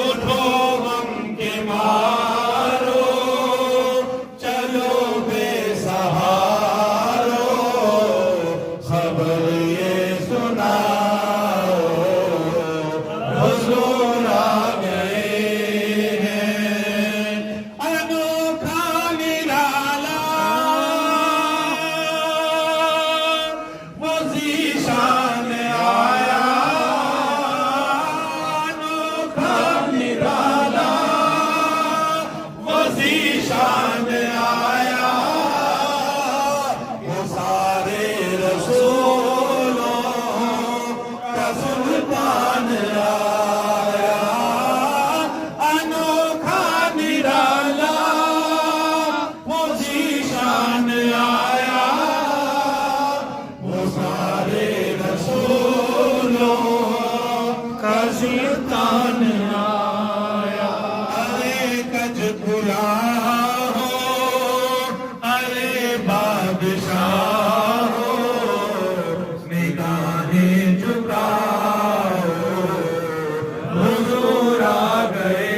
[SPEAKER 3] اٹھو غم کے مارو، چلو بے سہارو، خبر یہ سناؤ، حضور آ گئے ہیں. انوکھا نرالا وہ ذیشان آیا، انوکھا نرالا وہ ذیشان آیا، وہ سارے رسولوں کا سلطان آیا. انوکھا نرالا وہ ذیشان آیا، وہ سارے رسولوں کا سلطان آیا. ارے کج کھلا ہو، ارے بادشاہ ہو، نگاہیں جھکاؤ، حضور آ گئے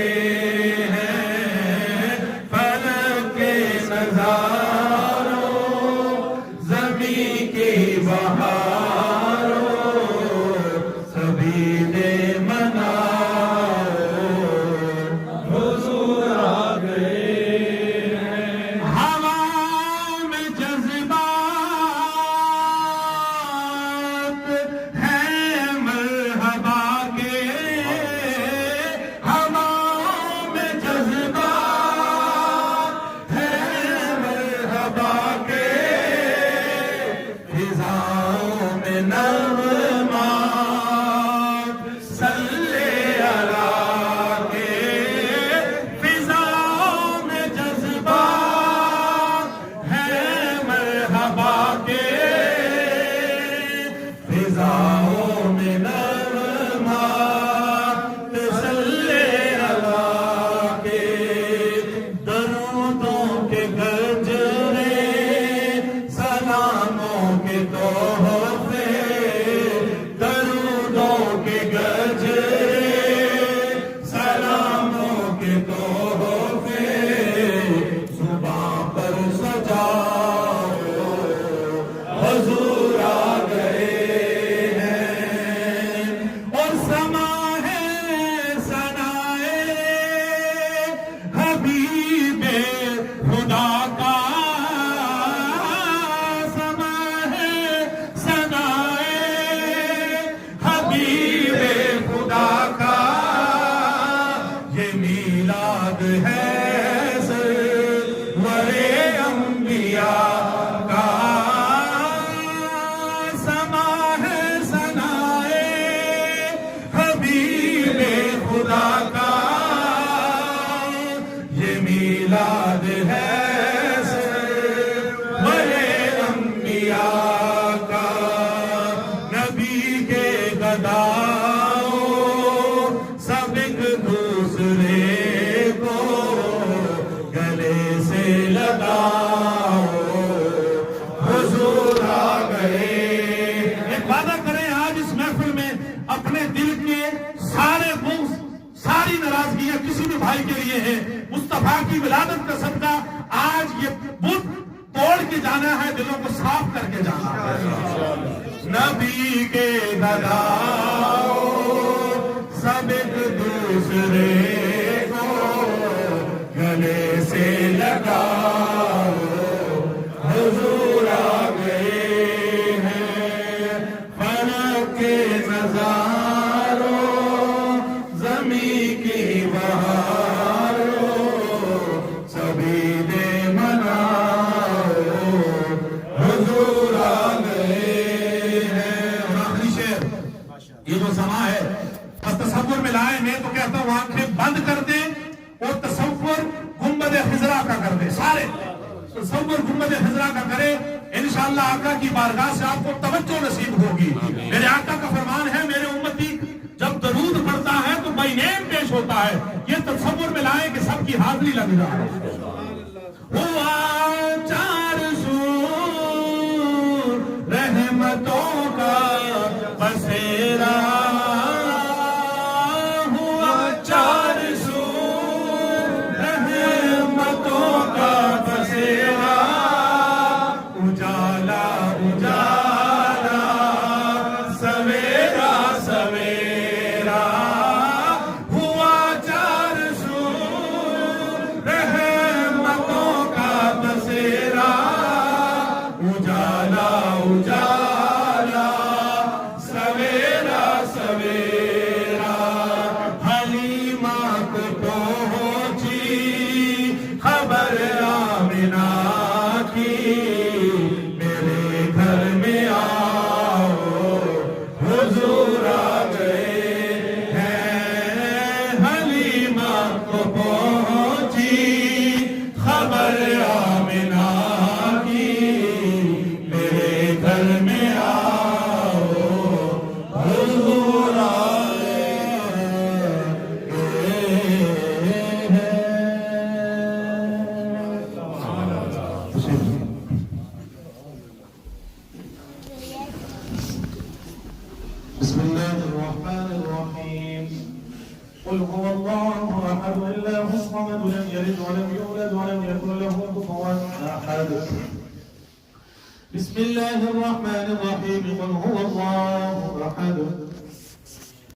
[SPEAKER 3] ہیں. فلک کے نظاروں، زمین کی بہاروں، سبیل مناؤ، حضور آ گئے ہیں. ہوا میں جذبات ہیں مرحبا کے، ہوا میں جذبات ہیں مرحبا کے، فضاؤں میں نغمات صلی اللہ کے، فضاؤں میں جذبات ہیں مرحبا کے، فضاؤں میں نغمات صلی اللہ کے. درودوں کے گجرے، سلاموں کے تحفے، درودوں کے گجرے، سلاموں کے تحفے، زباں پر سجاؤ، حضور آ گئے ہیں. اور سما ہے ثنائے حبیب خدا کا، سما ہے ثنائے حبیب خدا کا. یہ میلاد ہے سرور انبیاء کا، سما ہے ثنائے حبیب خدا کا. یہ میلاد ہے سرور انبیاء کا. نبی کے گداؤں سب ایک دوسرے کو گلے سے لگاؤ، حضور آ گئے. ایک وعدہ کریں آج اس محفل میں اپنے دل کے سارے بغض، ساری ناراضگیاں کسی بھی بھائی کے لیے ہیں، مصطفیٰ کی ولادت کا صدقہ آج یہ بت توڑ کے جانا ہے، دلوں کو صاف کر کے جانا ہے. نبی کے گداؤ سب ایک دوسرے کو گلے سے لگاؤ، حضور آ گئے ہیں فلک کے نظاروں، زمین کی بہاروں، سبھی نے مناؤ، حضور آ گئے ہیں. اور آخری شعر، یہ جو سما ہے بس تصور میں لائے، میں تو کہتا ہوں آنکھیں بند کر دیں اور تصور گنبد خضرا کا کر دیں. سارے تصور گنبد خضرا کا کرے، انشاءاللہ آقا کی بارگاہ سے آپ کو توجہ نصیب ہوگی. میرے آقا کا فرمان ہے، میرے امتی جب درود پڑھتا ہے تو بائی نیم پیش ہوتا ہے. یہ تصور میں لائے کہ سب کی حاضری لگ جائے. ہوا چار سو رحمتوں کا بسیرا، ہوا چار سو رحمتوں کا بسیرا، اجالا اجالا سویرا سویرا، ہوا چار سو رحمتوں کا بسیرا، اجالا اجالا سویرا سویرا. حلیمہ کو پہنچی خبر آمنہ کی، میرے گھر میں آؤ، حضور آ گئے ہیں. حلیمہ کو پہنچی خبر آمنہ کی، میرے گھر میں آؤ، حضور آ
[SPEAKER 6] بسم الله الرحمن الرحيم. قل هو الله أحد الله الصمد لم يلد ولم يولد ولم يكن له كفوا أحد. بسم الله الرحمن الرحيم. قل هو الله أحد